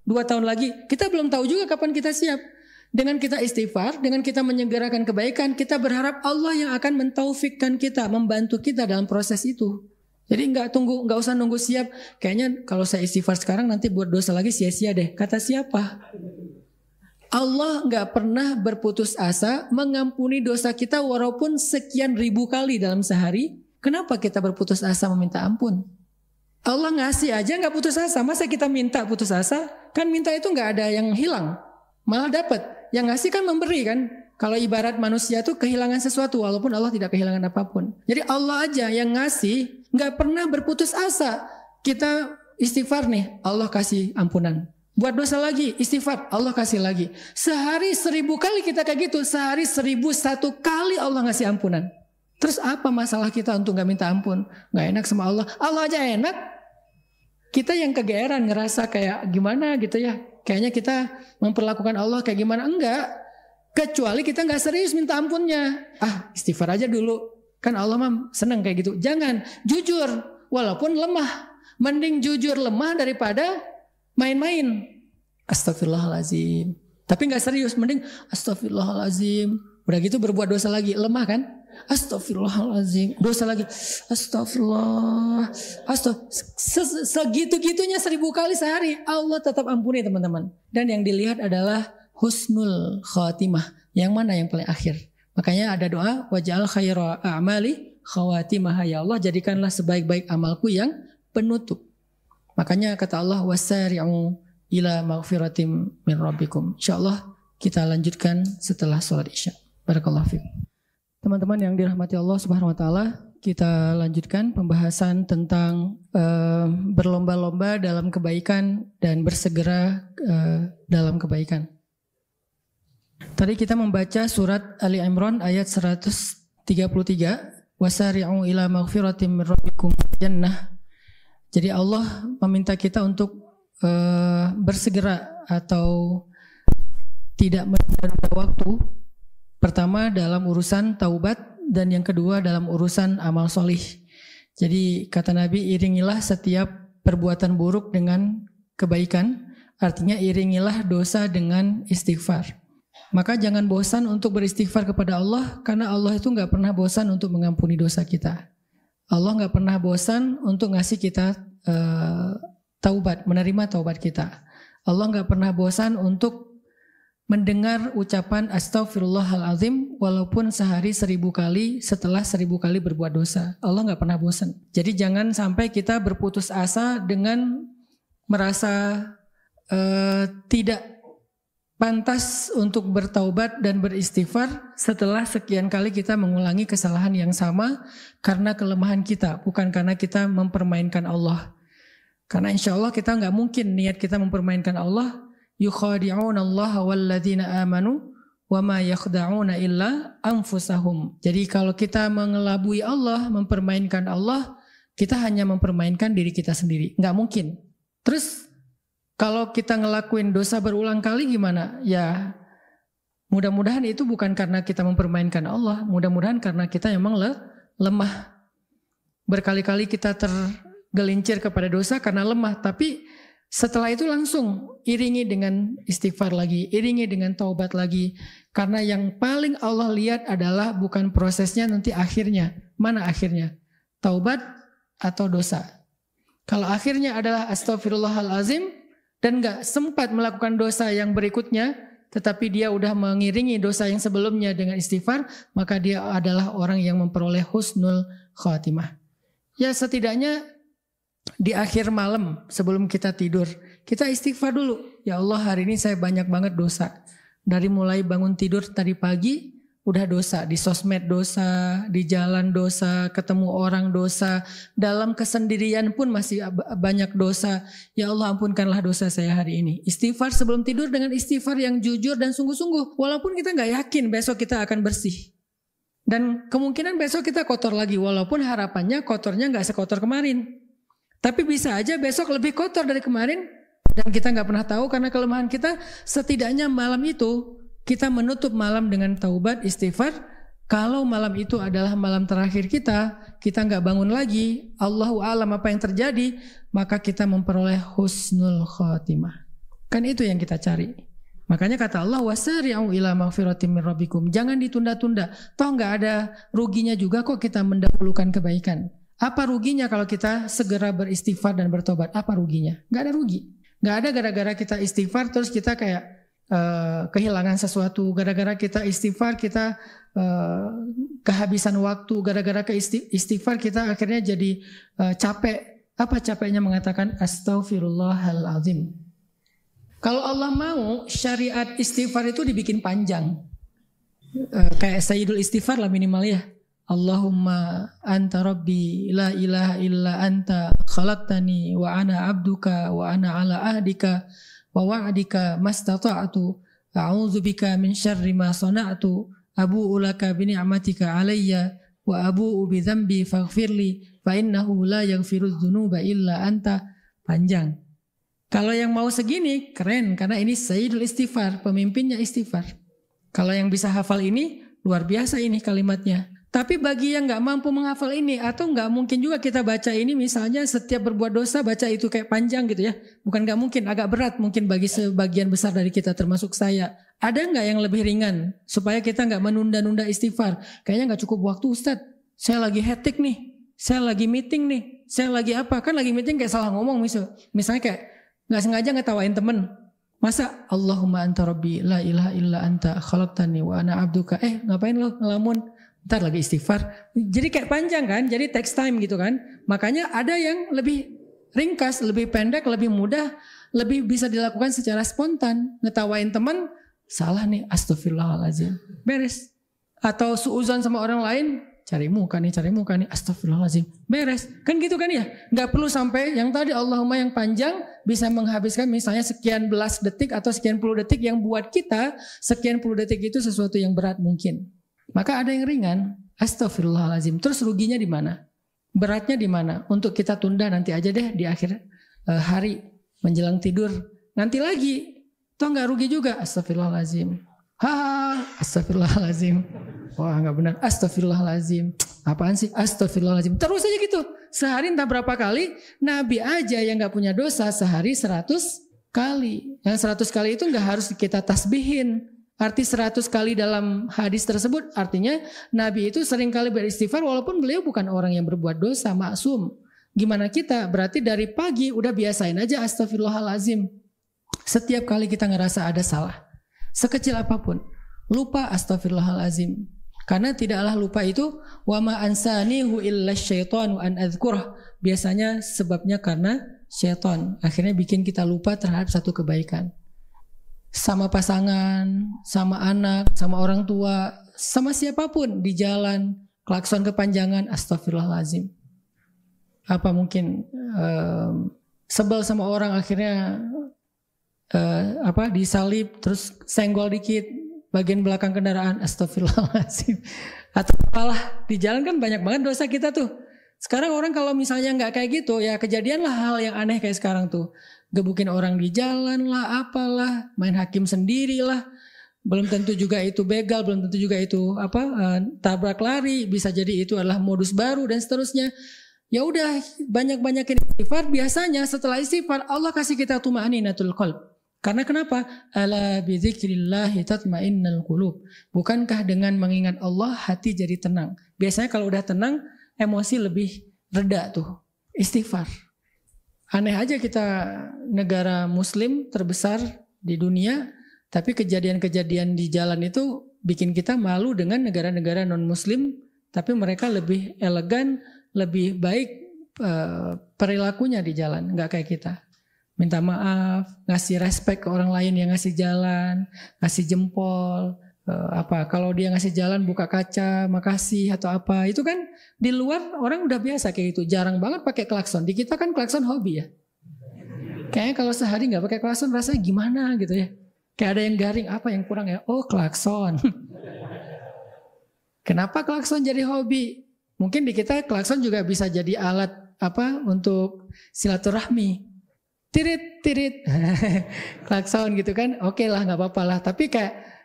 2 tahun lagi? Kita belum tahu juga kapan kita siap. Dengan kita istighfar, dengan kita menyegerakan kebaikan, kita berharap Allah yang akan mentaufikkan kita, membantu kita dalam proses itu. Jadi nggak usah nunggu siap. Kayaknya kalau saya istighfar sekarang nanti buat dosa lagi sia-sia deh. Kata siapa? Allah nggak pernah berputus asa mengampuni dosa kita walaupun sekian ribu kali dalam sehari. Kenapa kita berputus asa meminta ampun? Allah ngasih aja nggak putus asa. Masa kita minta putus asa? Kan minta itu nggak ada yang hilang, malah dapat. Yang ngasih kan memberi kan. Kalau ibarat manusia tuh kehilangan sesuatu walaupun Allah tidak kehilangan apapun. Jadi Allah aja yang ngasih, nggak pernah berputus asa. Kita istighfar nih, Allah kasih ampunan. Buat dosa lagi, istighfar, Allah kasih lagi. Sehari 1000 kali kita kayak gitu, sehari 1001 kali Allah ngasih ampunan. Terus apa masalah kita untuk gak minta ampun? Gak enak sama Allah. Allah aja enak. Kita yang kegeeran ngerasa kayak gimana gitu ya. Kayaknya kita memperlakukan Allah kayak gimana. Enggak. Kecuali kita gak serius minta ampunnya. Istighfar aja dulu. Kan Allah mah senang kayak gitu. Jangan. Jujur. Walaupun lemah. Mending jujur lemah daripada main-main. Astagfirullahalazim. Tapi gak serius. Mending astagfirullahalazim. Udah gitu berbuat dosa lagi. Lemah kan? astagfirullahalazim, dosa lagi, astagfirullah, segitu-gitunya 1000 kali sehari, Allah tetap ampuni teman-teman. Dan yang dilihat adalah husnul khatimah, yang mana yang paling akhir. Makanya ada doa, waj'al khaira a'mali khawatimah, ya Allah jadikanlah sebaik-baik amalku yang penutup. Makanya kata Allah, wasari'u ila maghfiratim min rabbikum. Insyaallah kita lanjutkan setelah sholat isya. Barakallahu fiikum. Teman-teman yang dirahmati Allah Subhanahu wa taala, kita lanjutkan pembahasan tentang berlomba-lomba dalam kebaikan dan bersegera dalam kebaikan. Tadi kita membaca surat Ali Imran ayat 133, wasari'u ila maghfiratin min rabbikum jannah. Jadi Allah meminta kita untuk bersegera atau tidak menunda waktu. Pertama dalam urusan taubat dan yang kedua dalam urusan amal solih. Jadi kata Nabi, iringilah setiap perbuatan buruk dengan kebaikan. Artinya iringilah dosa dengan istighfar. Maka jangan bosan untuk beristighfar kepada Allah, karena Allah itu gak pernah bosan untuk mengampuni dosa kita. Allah gak pernah bosan untuk ngasih kita taubat, menerima taubat kita. Allah gak pernah bosan untuk mendengar ucapan astaghfirullahalazim walaupun sehari 1000 kali setelah 1000 kali berbuat dosa. Allah gak pernah bosan. Jadi jangan sampai kita berputus asa dengan merasa tidak pantas untuk bertaubat dan beristighfar setelah sekian kali kita mengulangi kesalahan yang sama karena kelemahan kita, bukan karena kita mempermainkan Allah. Karena insya Allah kita gak mungkin niat kita mempermainkan Allah. Yukhadi'una Allah walladzina amanu wa ma yakhda'una illa anfusahum. Jadi kalau kita mengelabui Allah, mempermainkan Allah, kita hanya mempermainkan diri kita sendiri. Nggak mungkin. Terus kalau kita ngelakuin dosa berulang kali gimana? Ya mudah-mudahan itu bukan karena kita mempermainkan Allah. Mudah-mudahan karena kita memang lemah. Berkali-kali kita tergelincir kepada dosa karena lemah. Tapi setelah itu langsung iringi dengan istighfar lagi, iringi dengan taubat lagi. Karena yang paling Allah lihat adalah bukan prosesnya, nanti akhirnya. Mana akhirnya? Taubat atau dosa? Kalau akhirnya adalah astaghfirullahalazim dan gak sempat melakukan dosa yang berikutnya, tetapi dia udah mengiringi dosa yang sebelumnya dengan istighfar, maka dia adalah orang yang memperoleh husnul khatimah. Ya setidaknya di akhir malam sebelum kita tidur, kita istighfar dulu. Ya Allah, hari ini saya banyak banget dosa. Dari mulai bangun tidur tadi pagi udah dosa, di sosmed dosa, di jalan dosa, ketemu orang dosa, dalam kesendirian pun masih banyak dosa. Ya Allah, ampunkanlah dosa saya hari ini. Istighfar sebelum tidur dengan istighfar yang jujur dan sungguh-sungguh. Walaupun kita gak yakin besok kita akan bersih. Dan kemungkinan besok kita kotor lagi, walaupun harapannya kotornya gak sekotor kemarin. Tapi bisa aja besok lebih kotor dari kemarin dan kita nggak pernah tahu karena kelemahan kita. Setidaknya malam itu kita menutup malam dengan taubat istighfar. Kalau malam itu adalah malam terakhir kita nggak bangun lagi, Allahu a'lam apa yang terjadi, maka kita memperoleh husnul khatimah. Kan itu yang kita cari. Makanya kata Allah, wasari'u ila maghfiratin min rabbikum. Jangan ditunda-tunda. Toh nggak ada ruginya juga kok kita mendahulukan kebaikan. Apa ruginya kalau kita segera beristighfar dan bertobat? Apa ruginya? Gak ada rugi. Gak ada gara-gara kita istighfar terus kita kayak kehilangan sesuatu. Gara-gara kita istighfar kita kehabisan waktu. Gara-gara istighfar kita akhirnya jadi capek. Apa capeknya mengatakan astaghfirullahalazim? Kalau Allah mau syariat istighfar itu dibikin panjang. Kayak Sayyidul Istighfar lah minimal ya. Allahumma anta rabbi la ilaha illa anta khalaqtani wa ana abduka wa ana ala ahdika wa wa'dika mastata'tu a'udzubika min syarri ma sana'tu abu'u laka bi ni'matika alayya wa abu'u bi dzambi faghfirli fa innahu la yaghfirudz dzunuba illa anta. Panjang. Kalau yang mau segini keren karena ini Sayyidul Istighfar, pemimpinnya istighfar. Kalau yang bisa hafal ini luar biasa ini kalimatnya. Tapi bagi yang nggak mampu menghafal ini, atau nggak mungkin juga kita baca ini, misalnya setiap berbuat dosa baca itu kayak panjang gitu ya. Bukan nggak mungkin, agak berat mungkin bagi sebagian besar dari kita termasuk saya. Ada nggak yang lebih ringan supaya kita nggak menunda-nunda istighfar? Kayaknya nggak cukup waktu Ustadz. Saya lagi hektik nih, saya lagi meeting nih, saya lagi apa? Kan lagi meeting kayak salah ngomong misalnya kayak nggak sengaja ngetawain temen. Masa Allahumma anta rabbi la ilaha illa anta khalaqtani wa ana abduka. Ngapain lo ngelamun? Ntar lagi istighfar. Jadi kayak panjang kan, jadi takes time gitu kan. Makanya ada yang lebih ringkas, lebih pendek, lebih mudah, lebih bisa dilakukan secara spontan. Ngetawain teman, salah nih, astagfirullahaladzim, beres. Atau suuzon sama orang lain, cari muka nih, astagfirullahaladzim, beres. Kan gitu kan ya. Gak perlu sampai yang tadi Allahumma yang panjang bisa menghabiskan misalnya sekian belas detik atau sekian puluh detik yang buat kita sekian puluh detik itu sesuatu yang berat mungkin. Maka ada yang ringan, astagfirullahaladzim. Terus ruginya di mana? Beratnya di mana? Untuk kita tunda nanti aja deh di akhir hari menjelang tidur. Nanti lagi, toh nggak rugi juga. Astagfirullahaladzim. Astagfirullahaladzim. Wah nggak benar. Astagfirullahaladzim. Apaan sih? Astagfirullahaladzim. Terus aja gitu. Sehari entah berapa kali. Nabi aja yang nggak punya dosa sehari 100 kali. Yang 100 kali itu nggak harus kita tasbihin. Arti 100 kali dalam hadis tersebut artinya Nabi itu sering kali beristighfar walaupun beliau bukan orang yang berbuat dosa, maksum. Gimana kita? Berarti dari pagi udah biasain aja astagfirullahalazim. Setiap kali kita ngerasa ada salah, sekecil apapun, lupa astagfirullahalazim. Karena tidaklah lupa itu wa ma ansanihu illa syaitanu an adzkurah. Biasanya sebabnya karena syaitan akhirnya bikin kita lupa terhadap satu kebaikan. Sama pasangan, sama anak, sama orang tua, sama siapapun di jalan, klakson kepanjangan, astagfirullahalazim. Apa mungkin sebel sama orang akhirnya disalip terus senggol dikit bagian belakang kendaraan, astagfirullahalazim. Atau apalah di jalan kan banyak banget dosa kita tuh. Sekarang orang kalau misalnya nggak kayak gitu ya kejadian lah hal yang aneh kayak sekarang tuh. Gebukin orang di jalan lah, apalah, main hakim sendiri lah. Belum tentu juga itu begal, belum tentu juga itu tabrak lari. Bisa jadi itu adalah modus baru dan seterusnya. Ya udah banyak-banyakin istighfar. Biasanya setelah istighfar Allah kasih kita tuma'aninatul qalb. Karena kenapa? Ala bidzikrillahi tatma'innul qulub. Bukankah dengan mengingat Allah hati jadi tenang? Biasanya kalau udah tenang emosi lebih reda tuh. Istighfar. Aneh aja kita negara muslim terbesar di dunia, tapi kejadian-kejadian di jalan itu bikin kita malu dengan negara-negara non-muslim, tapi mereka lebih elegan, lebih baik perilakunya di jalan, nggak kayak kita. Minta maaf, ngasih respect ke orang lain yang ngasih jalan, ngasih jempol, kalau dia ngasih jalan buka kaca, makasih atau apa. Itu kan di luar orang udah biasa kayak gitu. Jarang banget pakai klakson. Di kita kan klakson hobi ya. Kayaknya kalau sehari nggak pakai klakson rasanya gimana gitu ya. Kayak ada yang garing, apa yang kurang ya? Oh klakson. Kenapa klakson jadi hobi? Mungkin di kita klakson juga bisa jadi alat untuk silaturahmi. Tirit, tirit. Klakson gitu kan. Oke lah nggak apa-apa lah. Tapi kayak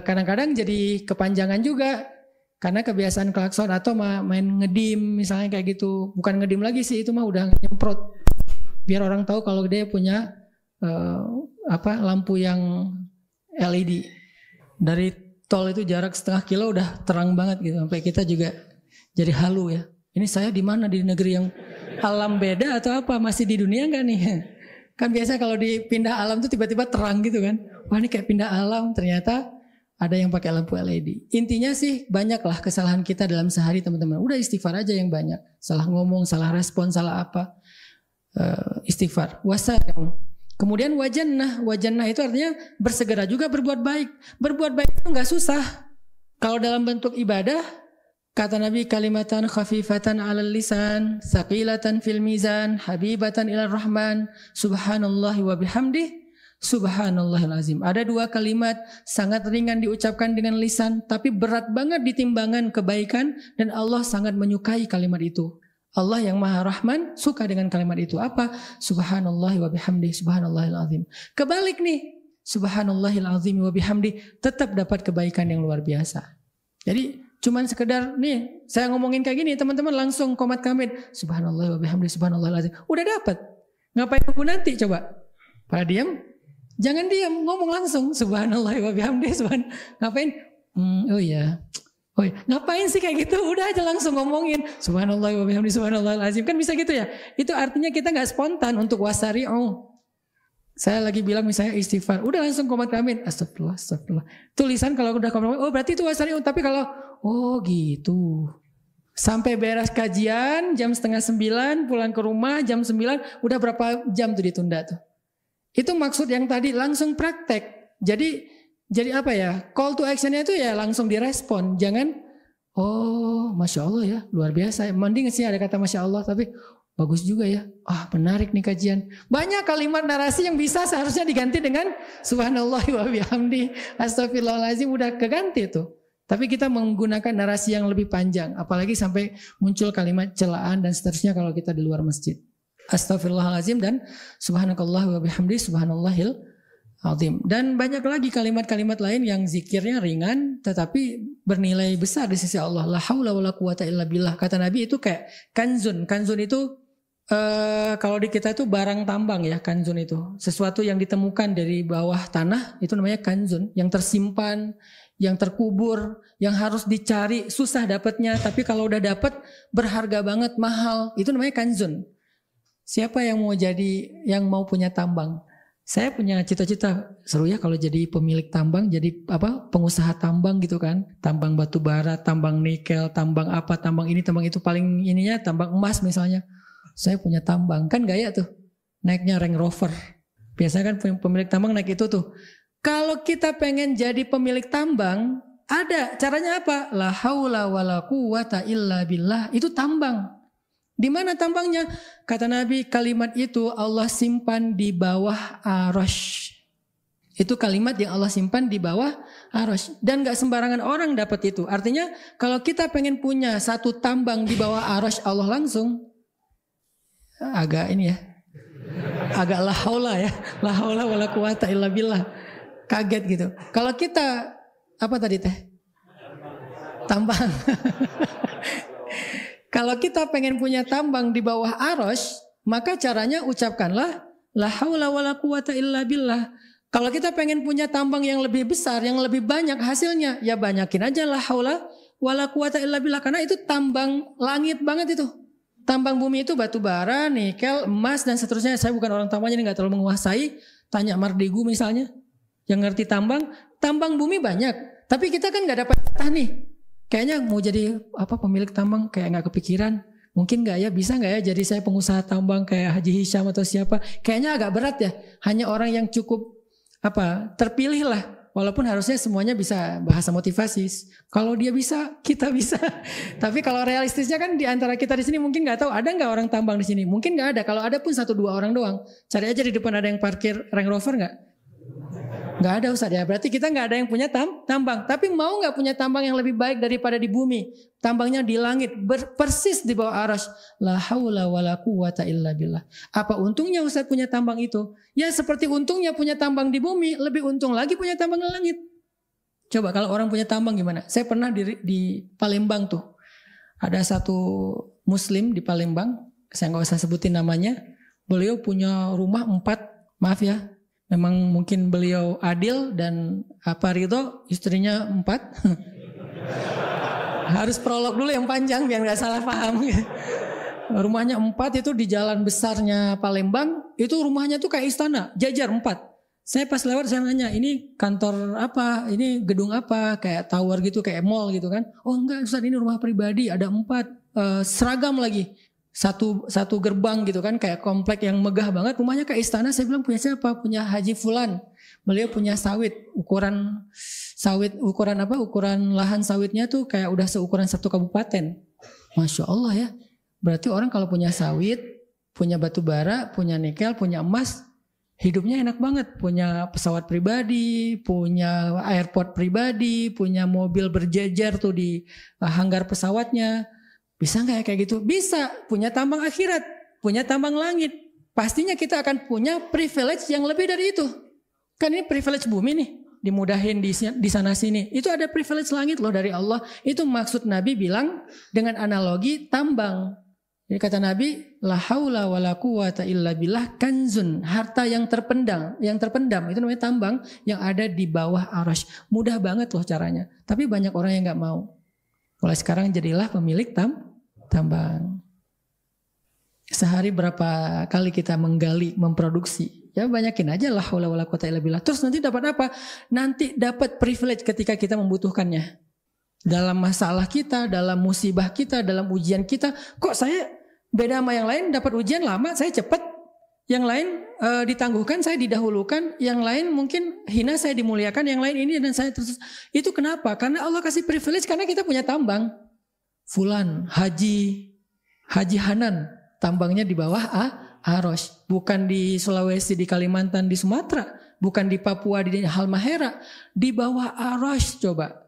kadang-kadang jadi kepanjangan juga karena kebiasaan klakson atau main ngedim misalnya kayak gitu. Bukan ngedim lagi sih, itu mah udah nyemprot biar orang tahu kalau dia punya lampu yang LED. Dari tol itu jarak setengah kilo udah terang banget gitu sampai kita juga jadi halu ya. Ini saya di mana, di negeri yang alam beda atau apa, masih di dunia enggak nih? Kan biasa kalau dipindah alam tuh tiba-tiba terang gitu kan. Wah ini kayak pindah alam, ternyata ada yang pakai lampu LED. Intinya sih banyaklah kesalahan kita dalam sehari teman-teman. Udah istighfar aja yang banyak. Salah ngomong, salah respon, salah apa. Istighfar. Wasayang. Kemudian wajannah. Wajannah itu artinya bersegera juga berbuat baik. Berbuat baik itu gak susah. Kalau dalam bentuk ibadah, kata Nabi kalimatan khafifatan 'alal lisan, saqilatan fil mizan, habibatan ilar rahman, subhanallahi wa bihamdih. Subhanallahil azim. Ada dua kalimat sangat ringan diucapkan dengan lisan tapi berat banget di timbangan kebaikan dan Allah sangat menyukai kalimat itu. Allah yang Maha Rahman suka dengan kalimat itu. Apa? Subhanallahi wa bihamdi, subhanallahil azim. Kebalik nih. Subhanallahil azim wa bihamdi tetap dapat kebaikan yang luar biasa. Jadi Cuman sekedar nih saya ngomongin kayak gini, teman-teman langsung komat kamit, subhanallah wa bihamdi subhanallahil azim. Udah dapat. Ngapain nunggu nanti coba? Pada diam? Jangan diam, ngomong langsung subhanallah wa bihamdi ngapain? Oh iya. Oh iya. Ngapain sih kayak gitu? Udah aja langsung ngomongin subhanallah wa bihamdi subhanallahil azim. Kan bisa gitu ya. Itu artinya kita enggak spontan untuk wasari'u. Saya lagi bilang misalnya istighfar, udah langsung komat kamit, astagfirullah, astagfirullah. Tulisan kalau udah komat kamit, oh berarti itu wasari'u. Tapi kalau, oh gitu. Sampai beres kajian, jam 8:30, pulang ke rumah, jam 9, udah berapa jam tuh ditunda tuh. Itu maksud yang tadi, langsung praktek. Jadi apa ya, call to actionnya itu ya langsung direspon. Jangan, oh Masya Allah ya, luar biasa. Mending sih ada kata Masya Allah, tapi bagus juga ya. Menarik nih kajian. Banyak kalimat narasi yang bisa seharusnya diganti dengan subhanallah wa bihamdi astagfirullahaladzim, udah keganti tuh. Tapi kita menggunakan narasi yang lebih panjang, apalagi sampai muncul kalimat celaan dan seterusnya kalau kita di luar masjid. Astagfirullahaladzim dan subhanakallah wa bihamdi subhanallahil azim. Dan banyak lagi kalimat-kalimat lain yang zikirnya ringan tetapi bernilai besar di sisi Allah. La haula wala quwata illa billah. Kata Nabi itu kayak kanzun. Kanzun itu kalau di kita itu barang tambang ya, kanzun itu. Sesuatu yang ditemukan dari bawah tanah itu namanya kanzun, yang tersimpan, yang terkubur, yang harus dicari, susah dapatnya, tapi kalau udah dapat berharga banget, mahal. Itu namanya kanzun. Siapa yang mau punya tambang? Saya punya cita-cita, seru ya kalau jadi pemilik tambang, jadi pengusaha tambang gitu kan. Tambang batu bara, tambang nikel, tambang apa, tambang ini, tambang itu, paling ininya tambang emas misalnya. Saya punya tambang, kan gaya tuh. Naiknya Range Rover. Biasanya kan pemilik tambang naik itu tuh. Kalau kita pengen jadi pemilik tambang, ada caranya apa? La haula wala quwata illa billah. Itu tambang. Di mana tambangnya? Kata Nabi, kalimat itu Allah simpan di bawah arasy. Itu kalimat yang Allah simpan di bawah arasy. Dan gak sembarangan orang dapat itu. Artinya kalau kita pengen punya satu tambang di bawah arasy Allah langsung, agak ini ya, agak la haula ya, la haula wala quwata illa billah. Kaget gitu. Kalau kita apa tadi teh? Tambang. Kalau kita pengen punya tambang di bawah arasy, maka caranya ucapkanlah la haula wala quwata illa billah. Kalau kita pengen punya tambang yang lebih besar, yang lebih banyak hasilnya, ya banyakin aja la haula wala quwata illa billah, karena itu tambang langit banget itu. Tambang bumi itu batu bara, nikel, emas dan seterusnya. Saya bukan orang tambang, jadi nggak terlalu menguasai. Tanya Mardigu misalnya, yang ngerti tambang. Tambang bumi banyak, tapi kita kan nggak dapat jatah nih. Kayaknya mau jadi pemilik tambang kayak nggak kepikiran. Mungkin nggak ya, bisa nggak ya jadi saya pengusaha tambang kayak Haji Hisham atau siapa? Kayaknya agak berat ya. Hanya orang yang cukup terpilih lah. Walaupun harusnya semuanya bisa bahasa motivasi. Kalau dia bisa, kita bisa. Tapi kalau realistisnya kan di antara kita di sini mungkin nggak tahu ada nggak orang tambang di sini. Mungkin nggak ada. Kalau ada pun 1-2 orang doang. Cari aja di depan ada yang parkir Range Rover nggak? Nggak ada Ustaz ya. Berarti kita nggak ada yang punya tambang. Tapi mau nggak punya tambang yang lebih baik daripada di bumi? Tambangnya di langit, persis di bawah arasy. La haula wala quwata illa billah. Apa untungnya Ustaz punya tambang itu? Ya seperti untungnya punya tambang di bumi, lebih untung lagi punya tambang di langit. Coba kalau orang punya tambang gimana? Saya pernah di Palembang tuh. Ada satu muslim di Palembang, saya nggak usah sebutin namanya. Beliau punya rumah 4, maaf ya. Memang mungkin beliau adil dan ridho, istrinya 4. Harus prolog dulu yang panjang biar gak salah paham. Rumahnya 4 itu di jalan besarnya Palembang. Itu rumahnya tuh kayak istana, jajar 4. Saya pas lewat saya nanya, ini kantor apa? Ini gedung apa? Kayak tower gitu, kayak mall gitu kan. Oh enggak Ustaz, ini rumah pribadi, ada 4. Seragam lagi. Satu gerbang gitu kan, kayak komplek yang megah banget. Rumahnya kayak istana. Saya bilang punya siapa? Punya Haji Fulan. Beliau punya sawit, ukuran lahan sawitnya tuh kayak udah seukuran 1 kabupaten. Masya Allah ya. Berarti orang kalau punya sawit, punya batu bara, punya nikel, punya emas, hidupnya enak banget. Punya pesawat pribadi, punya airport pribadi, punya mobil berjejer tuh di hanggar pesawatnya. Bisa nggak ya kayak gitu? Bisa. Punya tambang akhirat, punya tambang langit. Pastinya kita akan punya privilege yang lebih dari itu. Kan ini privilege bumi nih. dimudahin di sana sini. Itu ada privilege langit loh dari Allah. Itu maksud Nabi bilang dengan analogi tambang. Jadi kata Nabi, la haula wala quwata illa billah kanzun, harta yang terpendam itu namanya tambang yang ada di bawah arasy. Mudah banget loh caranya. Tapi banyak orang yang nggak mau. Mulai sekarang jadilah pemilik tambang. Sehari berapa kali kita menggali, memproduksi? Ya banyakin aja la haula wala quwata illa billah. Terus nanti dapat apa? Nanti dapat privilege ketika kita membutuhkannya. Dalam masalah kita, dalam musibah kita, dalam ujian kita, kok saya beda sama yang lain, dapat ujian lama, saya cepat. Yang lain ditangguhkan, saya didahulukan. Yang lain mungkin hina, saya dimuliakan. Yang lain ini dan saya terus. Itu kenapa? Karena Allah kasih privilege karena kita punya tambang. Fulan, Haji Hanan, tambangnya di bawah arasy. Bukan di Sulawesi, di Kalimantan, di Sumatera. Bukan di Papua, di Halmahera. Di bawah arasy coba.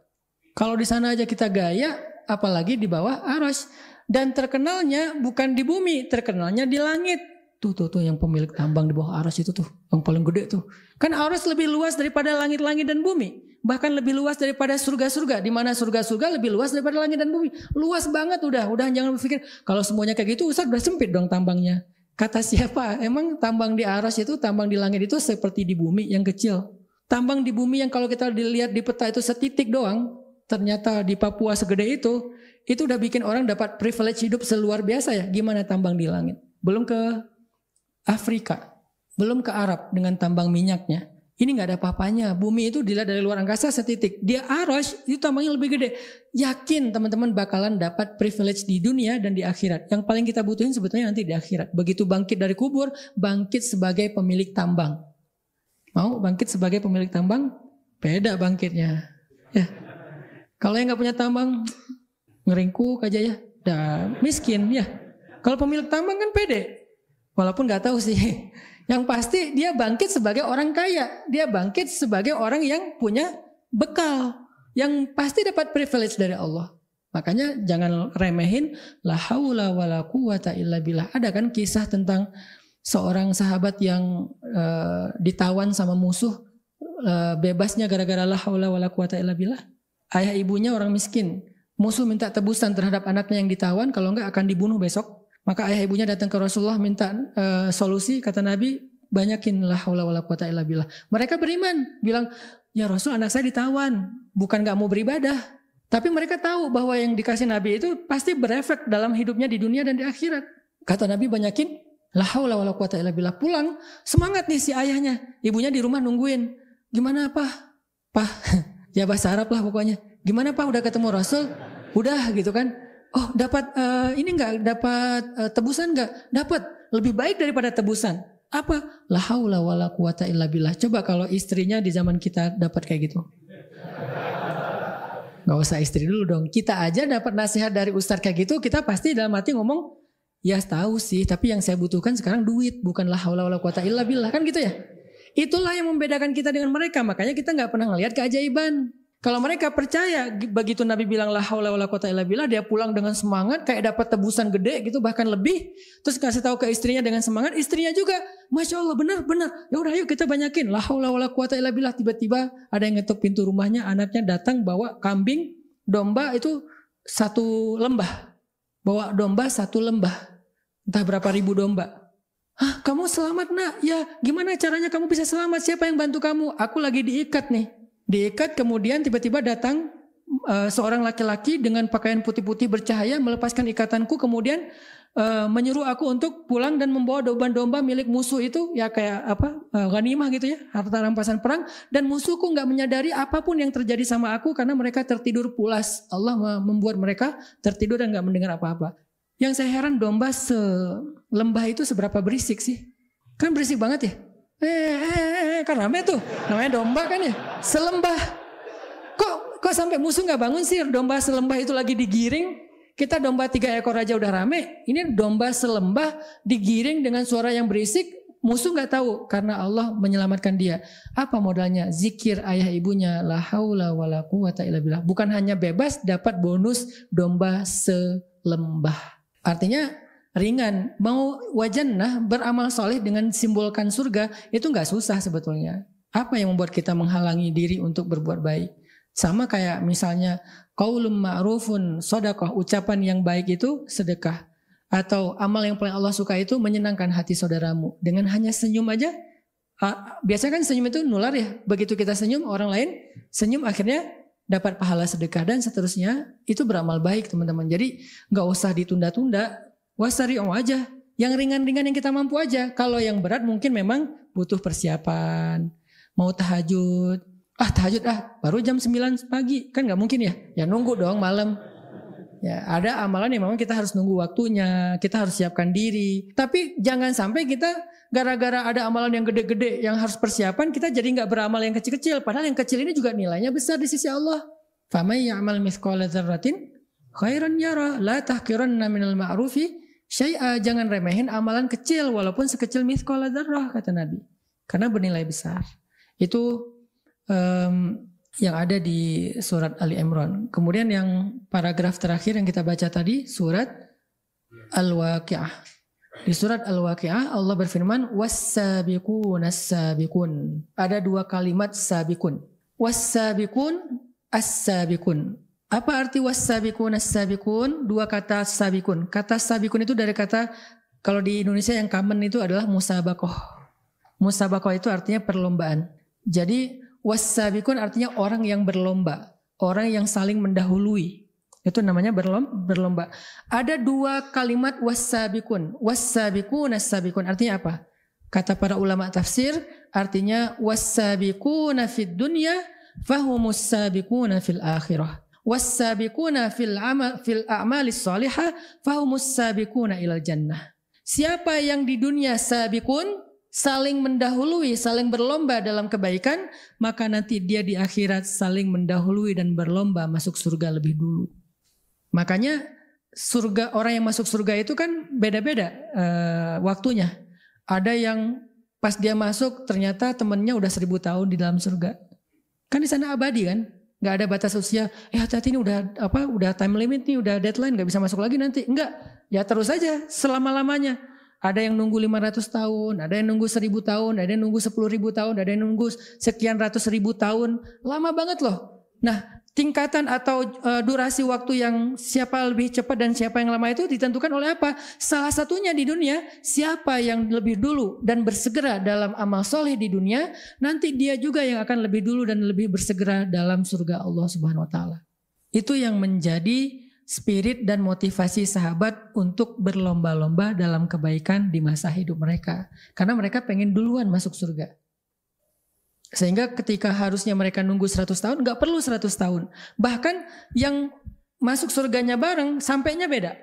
Kalau di sana aja kita gaya, apalagi di bawah arasy. Dan terkenalnya bukan di bumi, terkenalnya di langit. Tuh yang pemilik tambang di bawah arasy itu tuh, yang paling gede tuh. Kan arasy lebih luas daripada langit-langit dan bumi. Bahkan lebih luas daripada surga-surga. Di mana surga-surga lebih luas daripada langit dan bumi. Luas banget udah jangan berpikir kalau semuanya kayak gitu Ustaz udah sempit dong tambangnya. Kata siapa? Emang tambang di arasy itu, tambang di langit itu seperti di bumi yang kecil. Tambang di bumi yang kalau kita dilihat di peta itu setitik doang. Ternyata di Papua segede itu udah bikin orang dapat privilege hidup seluar biasa ya. Gimana tambang di langit? Belum ke Afrika, belum ke Arab dengan tambang minyaknya. Ini nggak ada apa-apanya. Bumi itu dilihat dari luar angkasa setitik. Dia arasy itu tambangnya lebih gede. Yakin teman-teman bakalan dapat privilege di dunia dan di akhirat. Yang paling kita butuhin sebetulnya nanti di akhirat. Begitu bangkit dari kubur, bangkit sebagai pemilik tambang. Mau bangkit sebagai pemilik tambang? Beda bangkitnya. Ya. Kalau yang nggak punya tambang, ngeringkuk aja ya, udah miskin ya. Kalau pemilik tambang kan pede, walaupun nggak tahu sih. Yang pasti dia bangkit sebagai orang kaya, dia bangkit sebagai orang yang punya bekal, yang pasti dapat privilege dari Allah. Makanya jangan remehin la haula wala quwata illa billah. Ada kan kisah tentang seorang sahabat yang ditawan sama musuh, bebasnya gara-gara la haula wala quwata illa billah. Ayah ibunya orang miskin. Musuh minta tebusan terhadap anaknya yang ditawan. Kalau enggak akan dibunuh besok. Maka ayah ibunya datang ke Rasulullah minta solusi. Kata Nabi, banyakin la haula wala quwata illa billah. Mereka beriman. Bilang, ya Rasul anak saya ditawan. Bukan gak mau beribadah. Tapi mereka tahu bahwa yang dikasih Nabi itu pasti berefek dalam hidupnya di dunia dan di akhirat. Kata Nabi, banyakin la haula wala quwata illa billah. Pulang, semangat nih si ayahnya. Ibunya di rumah nungguin. Gimana Pak? Ya bahasa Arab lah pokoknya. Gimana Pak udah ketemu Rasul? Udah gitu kan. Oh dapat ini enggak? Dapat tebusan enggak? Dapat. Lebih baik daripada tebusan. Apa? La haula wala quwata illa billah. Coba kalau istrinya di zaman kita dapat kayak gitu. Gak usah istri dulu dong. Kita aja dapat nasihat dari ustaz kayak gitu. Kita pasti dalam hati ngomong, ya tahu sih. Tapi yang saya butuhkan sekarang duit. Bukan la haula wala quwata illa billah. Kan gitu ya. Itulah yang membedakan kita dengan mereka. Makanya kita gak pernah ngelihat keajaiban. Kalau mereka percaya, begitu Nabi bilang la haula wala quwata illa billah, dia pulang dengan semangat, kayak dapat tebusan gede gitu, bahkan lebih. Terus kasih tahu ke istrinya dengan semangat, istrinya juga, masya Allah benar. Ya udah yuk kita banyakin la haula wala quwata illa billah. Tiba-tiba ada yang ngetuk pintu rumahnya, anaknya datang bawa kambing, domba itu satu lembah, bawa domba satu lembah, entah berapa ribu domba. Hah, kamu selamat nak? Ya, gimana caranya kamu bisa selamat? Siapa yang bantu kamu? Aku lagi diikat nih. Diikat, kemudian tiba-tiba datang seorang laki-laki dengan pakaian putih-putih bercahaya, melepaskan ikatanku, kemudian menyuruh aku untuk pulang dan membawa domba-domba milik musuh itu, ya kayak ghanimah gitu ya, harta rampasan perang. Dan musuhku nggak menyadari apapun yang terjadi sama aku karena mereka tertidur pulas. Allah membuat mereka tertidur dan nggak mendengar apa-apa. Yang saya heran, domba selembah itu seberapa berisik sih? Kan berisik banget ya. Kan rame tuh, namanya domba kan ya. Selembah. Kok sampai musuh nggak bangun sih? Domba selembah itu lagi digiring. Kita domba 3 ekor aja udah rame. Ini domba selembah digiring dengan suara yang berisik. Musuh nggak tahu karena Allah menyelamatkan dia. Apa modalnya? Zikir ayah ibunya. La haula wala quwata illa billah. Bukan hanya bebas, dapat bonus domba selembah. Artinya ringan. Mau wajannah beramal soleh dengan simbolkan surga itu nggak susah sebetulnya. Apa yang membuat kita menghalangi diri untuk berbuat baik? Sama kayak misalnya qaulun ma'rufun shadaqah, ucapan yang baik itu sedekah. Atau amal yang paling Allah suka itu menyenangkan hati saudaramu. Dengan hanya senyum aja, biasanya kan senyum itu nular ya. Begitu kita senyum, orang lain senyum akhirnya dapat pahala sedekah dan seterusnya. Itu beramal baik teman-teman. Jadi gak usah ditunda-tunda, wasari'u aja. Yang ringan-ringan yang kita mampu aja. Kalau yang berat mungkin memang butuh persiapan. Mau tahajud, tahajud baru jam 9 pagi, kan gak mungkin ya. Ya nunggu dong malam. Ya, ada amalan yang memang kita harus nunggu waktunya, kita harus siapkan diri. Tapi jangan sampai kita gara-gara ada amalan yang gede-gede yang harus persiapan, kita jadi nggak beramal yang kecil-kecil. Padahal yang kecil ini juga nilainya besar di sisi Allah. Famay ya'mal mithqala dzarratin khairan yara, la tahqiranna minal ma'rufi syai'a. Jangan remehin amalan kecil walaupun sekecil mithqala dzarrah, kata Nabi. Karena bernilai besar. Itu yang ada di surat Ali Imran. Kemudian yang paragraf terakhir yang kita baca tadi, surat Al-Waqi'ah. Di surat Al-Waqi'ah Allah berfirman, was-sabiqun as-sabiqun. Ada dua kalimat sabiqun. Was-sabiqun as-sabiqun. Apa arti was-sabiqun as-sabiqun? Dua kata sabiqun. Kata sabiqun itu dari kata, kalau di Indonesia yang common itu adalah musabaqah. Musabaqah itu artinya perlombaan. Jadi was-sabiqun artinya orang yang berlomba, orang yang saling mendahului. Itu namanya berlomba. Ada dua kalimat was-sabiqun. Was-sabiqun as-sabiqun artinya apa? Kata para ulama tafsir artinya was-sabiquna fid dunya fahumus sabiquna fil akhirah. Was-sabiquna fil a'malis salihah fahumus sabiquna ilal jannah. Siapa yang di dunia sabiqun, saling mendahului, saling berlomba dalam kebaikan, maka nanti dia di akhirat saling mendahului dan berlomba masuk surga lebih dulu. Makanya surga, orang yang masuk surga itu kan beda-beda waktunya. Ada yang pas dia masuk ternyata temennya udah 1000 tahun di dalam surga. Kan di sana abadi kan, nggak ada batas usia. Hati-hati ini udah time limit nih, udah deadline, nggak bisa masuk lagi nanti. Enggak, ya terus aja selama-lamanya. Ada yang nunggu 500 tahun, ada yang nunggu 1000 tahun, ada yang nunggu 10.000 tahun, ada yang nunggu sekian ratus ribu tahun. Lama banget loh. Nah, tingkatan atau durasi waktu yang siapa lebih cepat dan siapa yang lama itu ditentukan oleh apa? Salah satunya di dunia, siapa yang lebih dulu dan bersegera dalam amal soleh di dunia, nanti dia juga yang akan lebih dulu dan lebih bersegera dalam surga Allah Subhanahu Wa Taala. Itu yang menjadi spirit dan motivasi sahabat untuk berlomba-lomba dalam kebaikan di masa hidup mereka. Karena mereka pengen duluan masuk surga. Sehingga ketika harusnya mereka nunggu 100 tahun, gak perlu 100 tahun. Bahkan yang masuk surganya bareng, sampainya beda.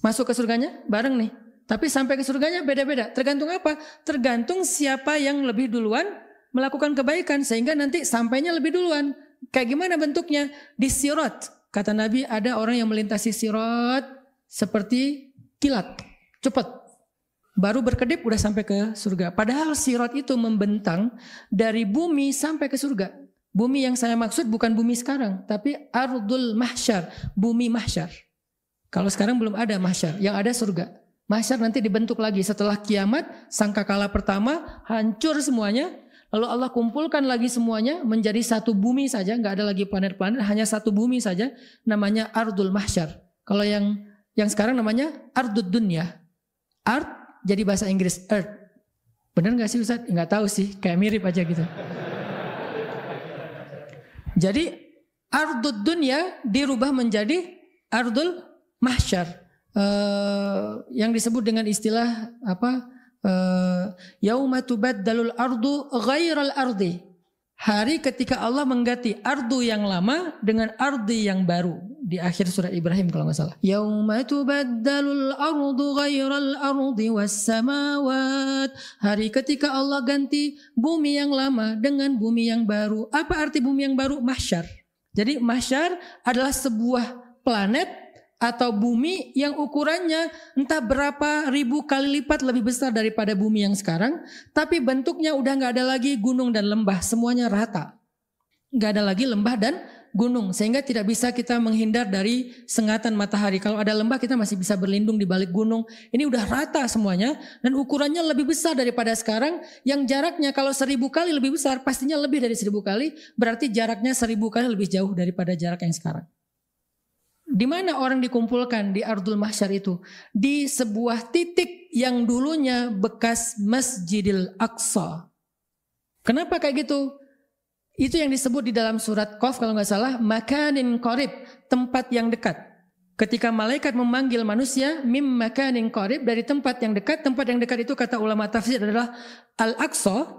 Masuk ke surganya bareng nih. Tapi sampai ke surganya beda-beda. Tergantung apa? Tergantung siapa yang lebih duluan melakukan kebaikan. Sehingga nanti sampainya lebih duluan. Kayak gimana bentuknya? Di sirat. Kata Nabi, ada orang yang melintasi sirat seperti kilat, cepat. Baru berkedip udah sampai ke surga. Padahal sirat itu membentang dari bumi sampai ke surga. Bumi yang saya maksud bukan bumi sekarang, tapi ardul mahsyar, bumi mahsyar. Kalau sekarang belum ada mahsyar, yang ada surga. Mahsyar nanti dibentuk lagi setelah kiamat, sangkakala pertama hancur semuanya. Lalu Allah kumpulkan lagi semuanya menjadi satu bumi saja, nggak ada lagi planet-planet, hanya satu bumi saja, namanya Ardul Mahsyar. Kalau yang sekarang namanya Ardud Dunya. Ard jadi bahasa Inggris Earth. Benar nggak sih Ustaz? Nggak tahu sih, kayak mirip aja gitu. Jadi Ardud Dunya dirubah menjadi Ardul Mahsyar. Yang disebut dengan istilah apa? Yauma tubaddalul ardu ghairal ardi. Hari ketika Allah mengganti ardu yang lama dengan ardi yang baru. Di akhir surat Ibrahim kalau nggak salah. Yauma tubaddalul ardu ghairal ardi was samawat. Hari ketika Allah ganti bumi yang lama dengan bumi yang baru. Apa arti bumi yang baru? Mahsyar. Jadi mahsyar adalah sebuah planet atau bumi yang ukurannya entah berapa ribu kali lipat lebih besar daripada bumi yang sekarang, tapi bentuknya udah nggak ada lagi gunung dan lembah, semuanya rata, nggak ada lagi lembah dan gunung sehingga tidak bisa kita menghindar dari sengatan matahari. Kalau ada lembah kita masih bisa berlindung di balik gunung. Ini udah rata semuanya dan ukurannya lebih besar daripada sekarang. Yang jaraknya kalau 1000 kali lebih besar, pastinya lebih dari 1000 kali. Berarti jaraknya 1000 kali lebih jauh daripada jarak yang sekarang. Di mana orang dikumpulkan di Ardul Mahsyar itu? Di sebuah titik yang dulunya bekas Masjidil Aqsa. Kenapa kayak gitu? Itu yang disebut di dalam surat Qaf kalau nggak salah, makanin qarib, tempat yang dekat. Ketika malaikat memanggil manusia, mim makanin qarib, dari tempat yang dekat itu kata ulama tafsir adalah Al-Aqsa,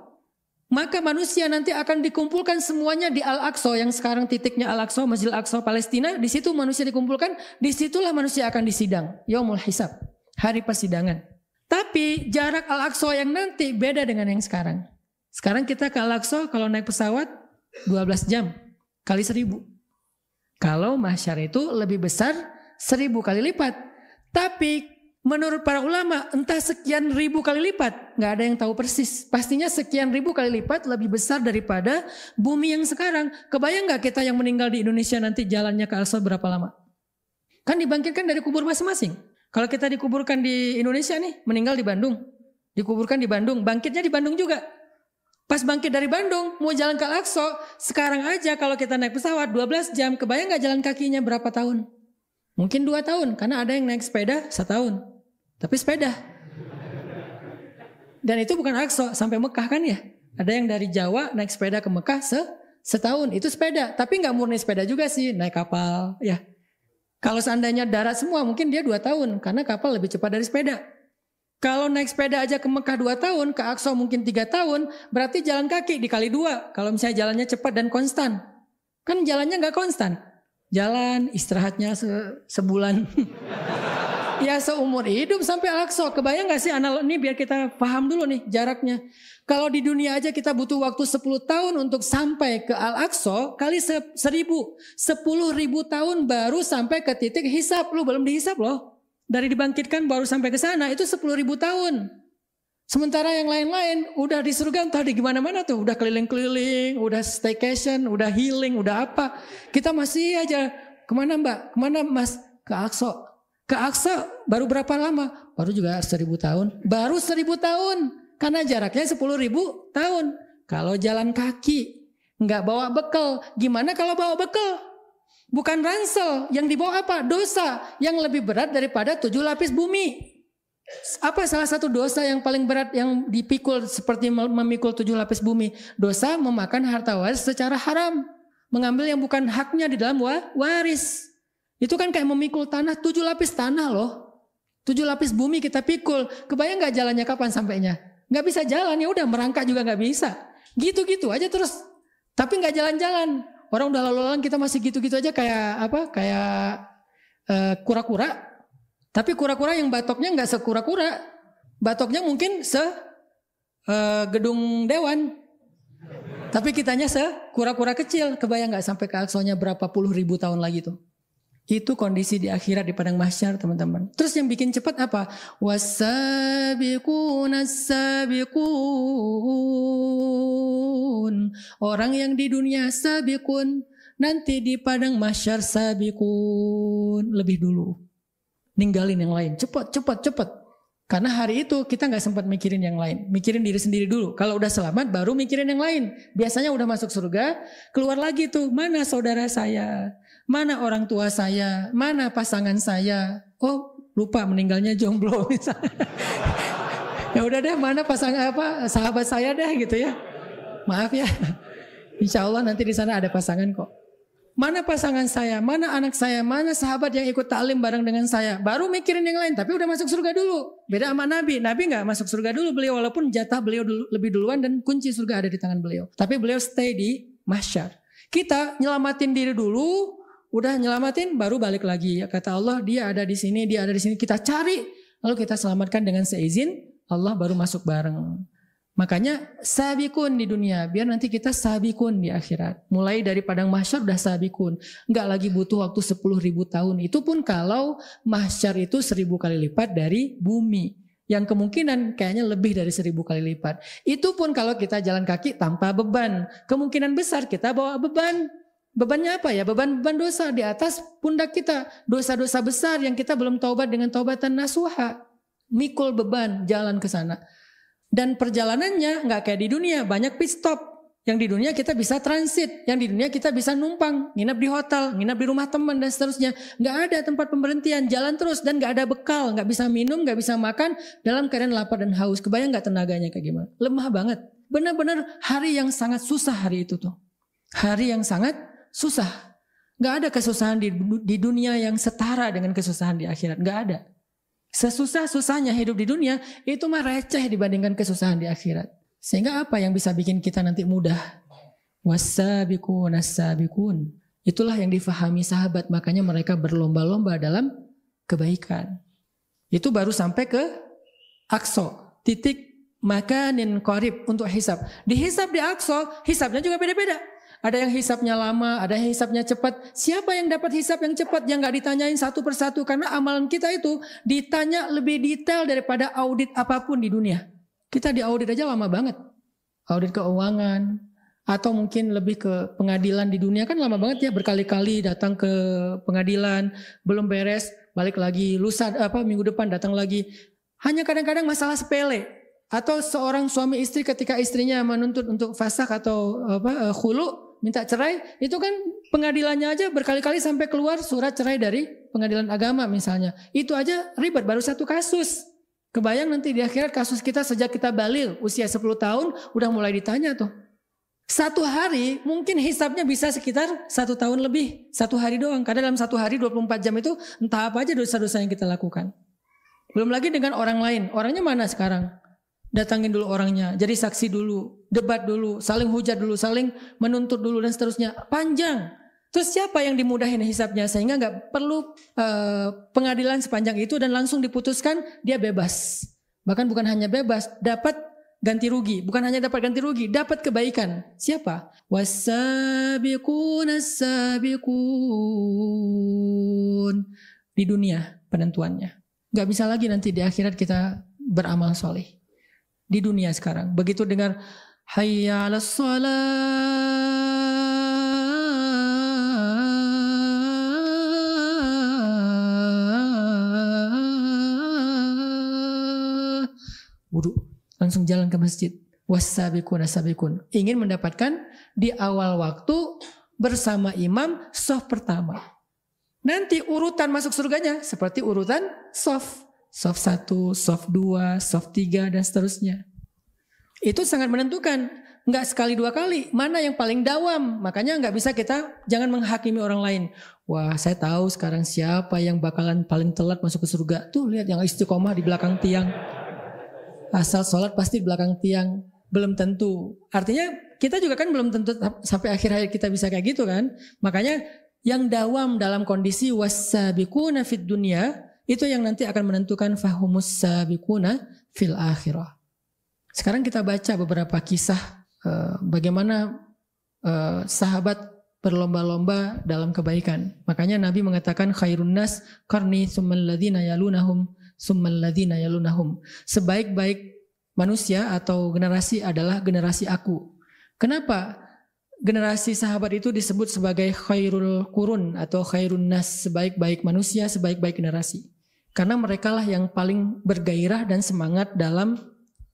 maka manusia nanti akan dikumpulkan semuanya di Al-Aqsa, yang sekarang titiknya Al-Aqsa, Masjid Al-Aqsa Palestina, di situ manusia dikumpulkan, disitulah manusia akan disidang, yaumul hisab, hari persidangan. Tapi jarak Al-Aqsa yang nanti beda dengan yang sekarang. Sekarang kita ke Al-Aqsa kalau naik pesawat 12 jam kali 1000. Kalau mahsyar itu lebih besar 1000 kali lipat. Tapi menurut para ulama entah sekian ribu kali lipat, nggak ada yang tahu persis. Pastinya sekian ribu kali lipat lebih besar daripada bumi yang sekarang. Kebayang nggak kita yang meninggal di Indonesia nanti jalannya ke Al-Aqsa berapa lama? Kan dibangkitkan dari kubur masing-masing. Kalau kita dikuburkan di Indonesia nih, meninggal di Bandung, dikuburkan di Bandung, bangkitnya di Bandung juga. Pas bangkit dari Bandung, mau jalan ke Al-Aqsa, sekarang aja kalau kita naik pesawat 12 jam, kebayang gak jalan kakinya berapa tahun? Mungkin 2 tahun, karena ada yang naik sepeda 1 tahun. Tapi sepeda. Dan itu bukan Al-Aqsa, sampai Mekah kan ya? Ada yang dari Jawa naik sepeda ke Mekah setahun, itu sepeda. Tapi gak murni sepeda juga sih, naik kapal. Ya. Kalau seandainya darat semua, mungkin dia 2 tahun, karena kapal lebih cepat dari sepeda. Kalau naik sepeda aja ke Mekah 2 tahun, ke Aqsa mungkin 3 tahun, berarti jalan kaki dikali 2. Kalau misalnya jalannya cepat dan konstan. Kan jalannya gak konstan. Jalan, istirahatnya sebulan. Ya seumur hidup sampai Al-Aqsa. Kebayang gak sih analog ini biar kita paham dulu nih jaraknya. Kalau di dunia aja kita butuh waktu 10 tahun untuk sampai ke Al-Aqsa, kali 1000. 10.000 tahun baru sampai ke titik hisab. Lu belum dihisab loh. Dari dibangkitkan baru sampai ke sana itu 10.000 tahun. Sementara yang lain-lain udah di surga entah di gimana-mana tuh. Udah keliling-keliling, udah staycation, udah healing, udah apa. Kita masih aja, kemana mbak? Kemana mas? Ke Aqsa. Ke Aqsa baru berapa lama? Baru juga 1.000 tahun. Baru 1.000 tahun. Karena jaraknya 10.000 tahun. Kalau jalan kaki, nggak bawa bekal. Gimana kalau bawa bekal? Bukan ransel, yang dibawa apa? Dosa yang lebih berat daripada 7 lapis bumi. Apa salah satu dosa yang paling berat yang dipikul seperti memikul 7 lapis bumi? Dosa memakan harta waris secara haram. Mengambil yang bukan haknya di dalam waris. Itu kan kayak memikul tanah, 7 lapis tanah loh. 7 lapis bumi kita pikul. Kebayang gak jalannya kapan sampainya? Gak bisa jalan, ya udah merangkak juga gak bisa. Gitu-gitu aja terus. Tapi gak jalan-jalan. Orang udah lalu-lalang kita masih gitu-gitu aja kayak apa? Kayak kura-kura. Tapi kura-kura yang batoknya nggak sekura-kura. Batoknya mungkin gedung dewan. Tapi kitanya kura-kura kecil. Kebayang nggak sampai ke Aqsanya berapa puluh ribu tahun lagi tuh? Itu kondisi di akhirat di padang mahsyar teman-teman. Terus yang bikin cepat apa? Wasabiqun. Orang yang di dunia sabiqun, nanti di padang mahsyar sabiqun. Lebih dulu. Ninggalin yang lain. Cepat. Karena hari itu kita gak sempat mikirin yang lain. Mikirin diri sendiri dulu. Kalau udah selamat baru mikirin yang lain. Biasanya udah masuk surga, keluar lagi tuh. Mana saudara saya? Mana orang tua saya? Mana pasangan saya? Oh lupa meninggalnya jomblo misalnya. Ya udah deh, mana pasangan sahabat saya deh gitu ya. Maaf ya. Insya Allah nanti di sana ada pasangan kok. Mana pasangan saya, mana anak saya, mana sahabat yang ikut taklim bareng dengan saya. Baru mikirin yang lain, tapi udah masuk surga dulu. Beda sama Nabi. Nabi gak masuk surga dulu beliau, walaupun jatah beliau lebih duluan dan kunci surga ada di tangan beliau. Tapi beliau stay di mahsyar. Kita nyelamatin diri dulu, udah nyelamatin baru balik lagi. Kata Allah, dia ada di sini, dia ada di sini. Kita cari, lalu kita selamatkan dengan seizin Allah, baru masuk bareng. Makanya sabikun di dunia, biar nanti kita sabikun di akhirat. Mulai dari padang mahsyar udah sabikun. Enggak lagi butuh waktu 10.000 tahun. Itu pun kalau mahsyar itu 1.000 kali lipat dari bumi. Yang kemungkinan kayaknya lebih dari 1.000 kali lipat. Itu pun kalau kita jalan kaki tanpa beban. Kemungkinan besar kita bawa beban. Bebannya apa ya? Beban dosa di atas pundak kita. Dosa-dosa besar yang kita belum taubat dengan taubatan nasuha. Mikul beban jalan ke sana. Dan perjalanannya nggak kayak di dunia, banyak pit stop. Yang di dunia kita bisa transit, yang di dunia kita bisa numpang, nginap di hotel, nginap di rumah teman dan seterusnya. Nggak ada tempat pemberhentian, jalan terus dan nggak ada bekal, nggak bisa minum, nggak bisa makan dalam keadaan lapar dan haus. Kebayang nggak tenaganya kayak gimana? Lemah banget. Benar-benar hari yang sangat susah hari itu tuh. Hari yang sangat susah. Gak ada kesusahan di dunia yang setara dengan kesusahan di akhirat. Gak ada. Sesusah-susahnya hidup di dunia itu mah receh dibandingkan kesusahan di akhirat. Sehingga apa yang bisa bikin kita nanti mudah? Wassabiqun as-sabiqun. Itulah yang difahami sahabat. Makanya mereka berlomba-lomba dalam kebaikan. Itu baru sampai ke Aqsa. Titik makanin qarib untuk hisab. Dihisab di Aqsa, hisabnya juga beda-beda. Ada yang hisabnya lama, ada yang hisabnya cepat. Siapa yang dapat hisab yang cepat yang gak ditanyain satu persatu? Karena amalan kita itu ditanya lebih detail daripada audit apapun di dunia. Kita diaudit aja lama banget. Audit keuangan. Atau mungkin lebih ke pengadilan di dunia kan lama banget ya. Berkali-kali datang ke pengadilan. Belum beres, balik lagi. Lusa minggu depan datang lagi. Hanya kadang-kadang masalah sepele. Atau seorang suami istri ketika istrinya menuntut untuk fasakh atau khulu. Minta cerai, itu kan pengadilannya aja berkali-kali sampai keluar surat cerai dari pengadilan agama misalnya. Itu aja ribet, baru satu kasus. Kebayang nanti di akhirat kasus kita sejak kita baligh, usia 10 tahun, udah mulai ditanya tuh. Satu hari mungkin hisabnya bisa sekitar 1 tahun lebih. 1 hari doang, karena dalam 1 hari 24 jam itu entah apa aja dosa-dosa yang kita lakukan. Belum lagi dengan orang lain, orangnya mana sekarang? Datangin dulu orangnya, jadi saksi dulu, debat dulu, saling hujat dulu, saling menuntut dulu dan seterusnya. Panjang. Terus siapa yang dimudahin hisabnya sehingga nggak perlu pengadilan sepanjang itu dan langsung diputuskan dia bebas. Bahkan bukan hanya bebas, dapat ganti rugi. Bukan hanya dapat ganti rugi, dapat kebaikan. Siapa? Wassabiqun as-sabiqun. Di dunia penentuannya. Nggak bisa lagi nanti di akhirat kita beramal soleh. Di dunia sekarang. Begitu dengar hayya 'alas shalah. Wudu, langsung jalan ke masjid. Wassabiqun as-sabiqun. Ingin mendapatkan di awal waktu bersama imam shaf pertama. Nanti urutan masuk surganya seperti urutan shaf. Shaf 1, shaf 2, shaf 3 dan seterusnya. Itu sangat menentukan. Enggak sekali 2 kali. Mana yang paling dawam. Makanya enggak bisa kita jangan menghakimi orang lain. Wah, saya tahu sekarang siapa yang bakalan paling telat masuk ke surga. Tuh lihat yang istiqomah di belakang tiang. Asal sholat pasti di belakang tiang. Belum tentu. Artinya kita juga kan belum tentu sampai akhir hayat kita bisa kayak gitu kan. Makanya yang dawam dalam kondisi wassabiquna fid dunya. Itu yang nanti akan menentukan fahumus sabiquna fil akhirah. Sekarang kita baca beberapa kisah bagaimana sahabat berlomba-lomba dalam kebaikan. Makanya Nabi mengatakan khairun nas qarni tsummal ladzina yalunahum tsummal ladzina yalunahum. Sebaik-baik manusia atau generasi adalah generasi aku. Kenapa? Generasi sahabat itu disebut sebagai khairul qurun atau khairun nas, sebaik-baik manusia, sebaik-baik generasi. Karena mereka lah yang paling bergairah dan semangat dalam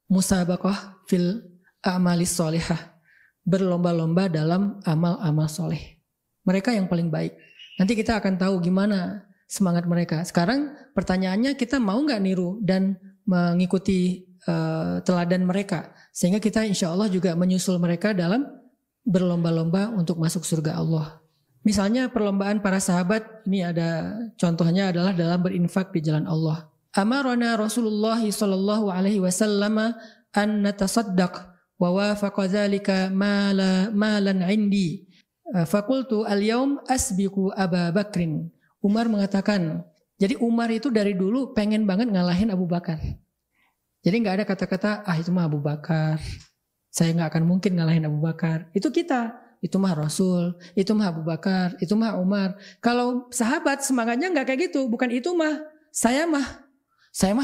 musabaqah fil a'malis solihah. Berlomba-lomba dalam amal-amal soleh. Mereka yang paling baik. Nanti kita akan tahu gimana semangat mereka. Sekarang pertanyaannya kita mau gak niru dan mengikuti teladan mereka. Sehingga kita insya Allah juga menyusul mereka dalam berlomba-lomba untuk masuk surga Allah. Misalnya perlombaan para sahabat, ini ada contohnya adalah dalam berinfak di jalan Allah. Amarana Rasulullah sallallahu alaihi wasallam an natasaddaq wa wafaqa dzalika malan indi. Faqultu al-yaum asbiqu Aba Bakrin. Umar mengatakan, jadi Umar itu dari dulu pengen banget ngalahin Abu Bakar. Jadi enggak ada kata-kata itu mah Abu Bakar. Saya enggak akan mungkin ngalahin Abu Bakar. Itu kita. Itu mah Rasul, itu mah Abu Bakar, itu mah Umar. Kalau sahabat semangatnya enggak kayak gitu. Bukan itu mah, saya mah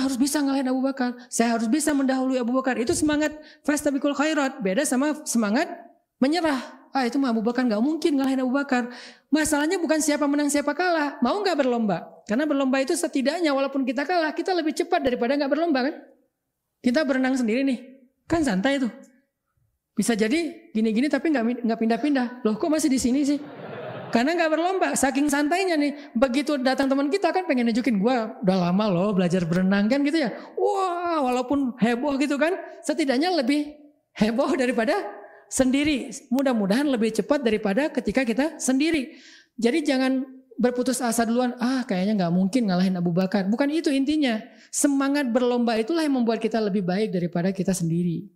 harus bisa ngalahin Abu Bakar. Saya harus bisa mendahului Abu Bakar. Itu semangat fastabiqul khairat. Beda sama semangat menyerah. Itu mah Abu Bakar nggak mungkin ngalahin Abu Bakar. Masalahnya bukan siapa menang siapa kalah. Mau nggak berlomba? Karena berlomba itu setidaknya walaupun kita kalah, kita lebih cepat daripada nggak berlomba kan? Kita berenang sendiri nih, kan santai tuh. Bisa jadi gini-gini tapi nggak pindah-pindah. Loh kok masih di sini sih? Karena nggak berlomba, saking santainya nih. Begitu datang teman kita kan pengen nunjukin, gua udah lama loh belajar berenang kan gitu ya. Wah, walaupun heboh gitu kan, setidaknya lebih heboh daripada sendiri. Mudah-mudahan lebih cepat daripada ketika kita sendiri. Jadi jangan berputus asa duluan. Kayaknya nggak mungkin ngalahin Abu Bakar. Bukan itu intinya. Semangat berlomba itulah yang membuat kita lebih baik daripada kita sendiri.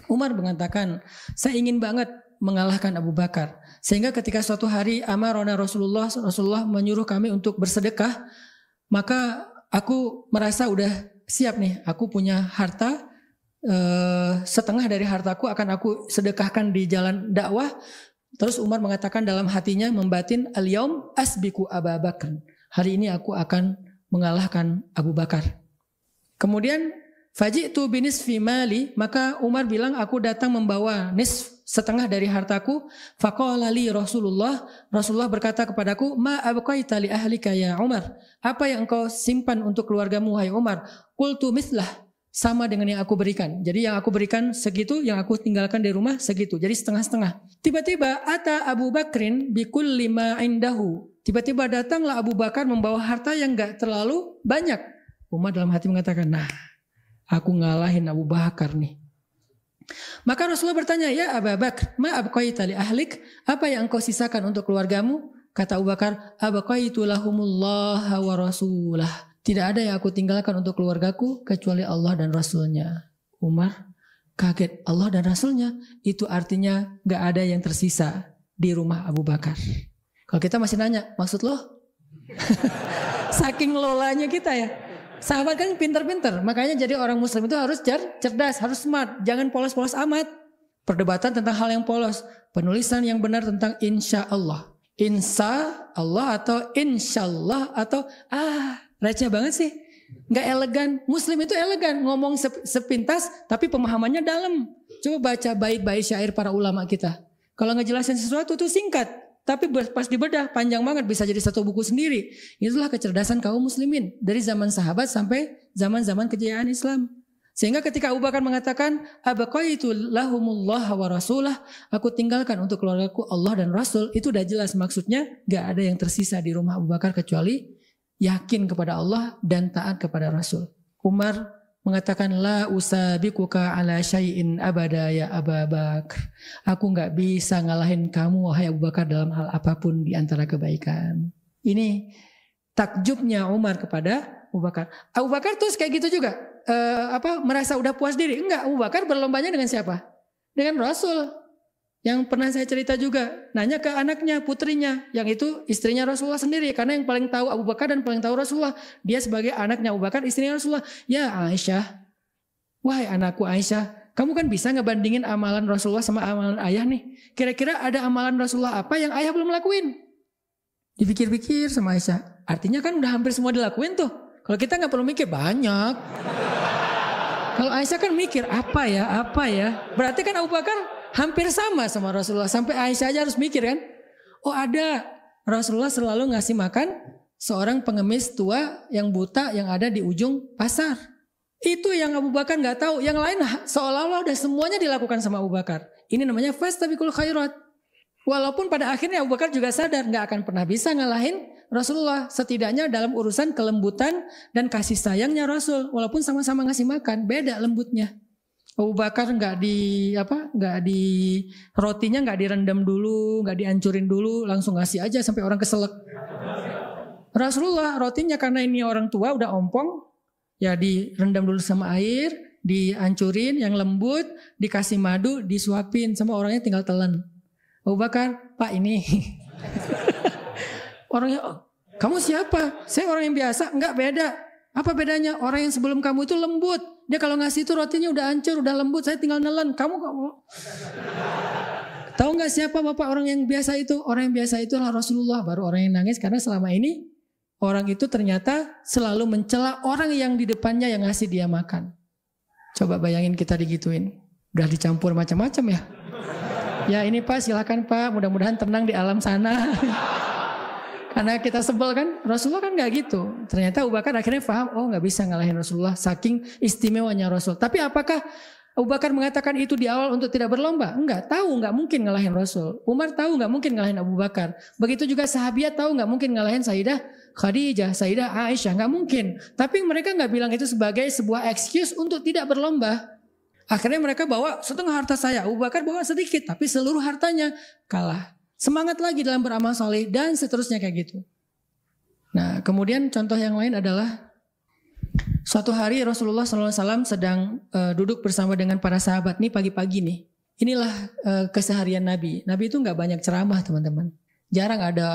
Umar mengatakan, saya ingin banget mengalahkan Abu Bakar. Sehingga ketika suatu hari amarona Rasulullah menyuruh kami untuk bersedekah, maka aku merasa udah siap nih. Aku punya harta, setengah dari hartaku akan aku sedekahkan di jalan dakwah. Terus Umar mengatakan dalam hatinya membatin, al-yaum asbiku Abu Bakar. Hari ini aku akan mengalahkan Abu Bakar. Kemudian faji'tu binisfi mali, maka Umar bilang aku datang membawa setengah dari hartaku. Faqala li Rasulullah berkata kepadaku, ma abqaita li ahlika ya Umar? Apa yang engkau simpan untuk keluargamu hai Umar? Qultu mithlah, sama dengan yang aku berikan. Jadi yang aku berikan segitu, yang aku tinggalkan di rumah segitu. Jadi setengah-setengah. Tiba-tiba ata Abu Bakrin bikulli ma indahu. Tiba-tiba datanglah Abu Bakar membawa harta yang enggak terlalu banyak. Umar dalam hati mengatakan, nah, aku ngalahin Abu Bakar nih. Maka Rasulullah bertanya, ya Abu Bakar, ma abqaita li ahlik? Apa yang engkau sisakan untuk keluargamu? Kata Abu Bakar, abqaitu lahumullah wa rasulah. Tidak ada yang aku tinggalkan untuk keluargaku kecuali Allah dan Rasulnya. Umar kaget, Allah dan Rasulnya. Itu artinya gak ada yang tersisa di rumah Abu Bakar. Kalau kita masih nanya, maksud lo? Saking lolanya kita ya. Sahabat kan pinter-pinter. Makanya jadi orang muslim itu harus cerdas, harus smart. Jangan polos-polos amat. Perdebatan tentang hal yang polos. Penulisan yang benar tentang insya Allah. Insya Allah atau insya Allah atau receh banget sih. Gak elegan. Muslim itu elegan. Ngomong sepintas tapi pemahamannya dalam. Coba baca bait-bait syair para ulama kita. Kalau ngejelasin sesuatu tuh singkat. Tapi pas dibedah panjang banget, bisa jadi satu buku sendiri. Itulah kecerdasan kaum muslimin. Dari zaman sahabat sampai zaman-zaman kejayaan Islam. Sehingga ketika Abu Bakar mengatakan, abaqaitu lahumullah wa rasulah, aku tinggalkan untuk keluargaku Allah dan Rasul. Itu udah jelas maksudnya gak ada yang tersisa di rumah Abu Bakar kecuali yakin kepada Allah dan taat kepada Rasul. Umar mengatakan, la usabiquka ala syai'in abada ya Abu Bakar. Aku gak bisa ngalahin kamu wahai Abu Bakar dalam hal apapun di antara kebaikan. Ini takjubnya Umar kepada Abu Bakar. Abu Bakar terus kayak gitu juga. Merasa udah puas diri. Enggak, Abu Bakar berlombanya dengan siapa? Dengan Rasul. Yang pernah saya cerita juga, nanya ke anaknya, putrinya, yang itu istrinya Rasulullah sendiri. Karena yang paling tahu Abu Bakar dan paling tahu Rasulullah. Dia sebagai anaknya Abu Bakar, istrinya Rasulullah. Ya Aisyah, wahai anakku Aisyah, kamu kan bisa ngebandingin amalan Rasulullah sama amalan ayah nih. Kira-kira ada amalan Rasulullah apa yang ayah belum lakuin? Dipikir-pikir sama Aisyah. Artinya kan udah hampir semua dilakuin tuh. Kalau kita gak perlu mikir, banyak. Kalau Aisyah kan mikir, apa ya. Berarti kan Abu Bakar hampir sama Rasulullah. Sampai Aisyah aja harus mikir kan. Oh ada. Rasulullah selalu ngasih makan seorang pengemis tua yang buta yang ada di ujung pasar. Itu yang Abu Bakar gak tahu. Yang lain seolah-olah udah semuanya dilakukan sama Abu Bakar. Ini namanya fastabiqul khairat. Walaupun pada akhirnya Abu Bakar juga sadar gak akan pernah bisa ngalahin Rasulullah. Setidaknya dalam urusan kelembutan dan kasih sayangnya Rasul. Walaupun sama-sama ngasih makan, beda lembutnya. Abu Bakar nggak di rotinya nggak direndam dulu, nggak dihancurin dulu, langsung ngasih aja sampai orang keselak. Rasulullah rotinya karena ini orang tua udah ompong, ya direndam dulu sama air, dihancurin yang lembut, dikasih madu, disuapin sama orangnya tinggal telan. Abu Bakar, Pak ini orangnya, kamu siapa? Saya orang yang biasa, enggak beda. Apa bedanya? Orang yang sebelum kamu itu lembut. Dia kalau ngasih itu rotinya udah hancur, udah lembut. Saya tinggal nelen. Kamu tahu nggak siapa bapak orang yang biasa itu? Orang yang biasa itulah Rasulullah. Baru orang yang nangis karena selama ini orang itu ternyata selalu mencela orang yang di depannya yang ngasih dia makan. Coba bayangin kita digituin. Udah dicampur macam-macam ya. Ya ini Pak, silakan Pak, mudah-mudahan tenang di alam sana. Karena kita sebel kan, Rasulullah kan nggak gitu. Ternyata Abu Bakar akhirnya paham, oh nggak bisa ngalahin Rasulullah, saking istimewanya Rasul. Tapi apakah Abu Bakar mengatakan itu di awal untuk tidak berlomba? Enggak, tahu nggak mungkin ngalahin Rasul. Umar tahu nggak mungkin ngalahin Abu Bakar. Begitu juga sahabiat tahu nggak mungkin ngalahin Sayyidah Khadijah, Sayyidah Aisyah, nggak mungkin. Tapi mereka nggak bilang itu sebagai sebuah excuse untuk tidak berlomba. Akhirnya mereka bawa setengah harta saya, Abu Bakar bawa sedikit, tapi seluruh hartanya kalah. Semangat lagi dalam beramal soleh dan seterusnya kayak gitu. Nah kemudian contoh yang lain adalah suatu hari Rasulullah SAW sedang duduk bersama dengan para sahabat nih pagi-pagi nih. Inilah keseharian Nabi. Nabi itu nggak banyak ceramah teman-teman. Jarang ada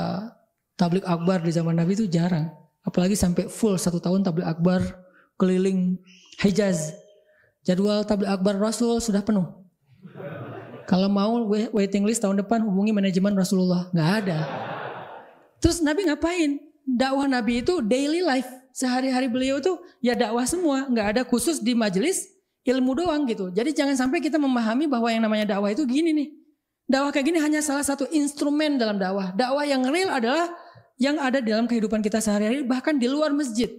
tabligh akbar di zaman Nabi itu jarang. Apalagi sampai full 1 tahun tabligh akbar keliling Hijaz. Jadwal tabligh akbar Rasul sudah penuh. Kalau mau waiting list tahun depan hubungi manajemen Rasulullah. Nggak ada. Terus Nabi ngapain? Dakwah Nabi itu daily life. Sehari-hari beliau tuh ya dakwah semua. Nggak ada khusus di majelis ilmu doang gitu. Jadi jangan sampai kita memahami bahwa yang namanya dakwah itu gini nih. Dakwah kayak gini hanya salah satu instrumen dalam dakwah. Dakwah yang real adalah yang ada dalam kehidupan kita sehari-hari bahkan di luar masjid.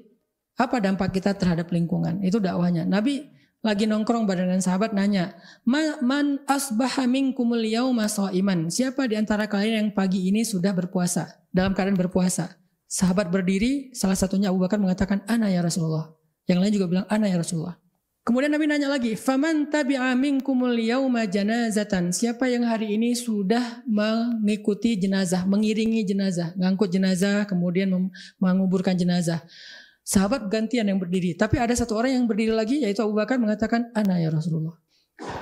Apa dampak kita terhadap lingkungan? Itu dakwahnya. Nabi lagi nongkrong barengan sahabat nanya, man asbaha minkumul yauma shaiman? Siapa di antara kalian yang pagi ini sudah berpuasa? Dalam keadaan berpuasa. Sahabat berdiri, salah satunya Abu Bakar mengatakan, ana ya Rasulullah. Yang lain juga bilang, ana ya Rasulullah. Kemudian Nabi nanya lagi, faman tabi'a minkumul yauma janazatan? Siapa yang hari ini sudah mengikuti jenazah, mengiringi jenazah, ngangkut jenazah, kemudian menguburkan jenazah? Sahabat gantian yang berdiri. Tapi ada satu orang yang berdiri lagi, yaitu Abu Bakar mengatakan, ana ya Rasulullah.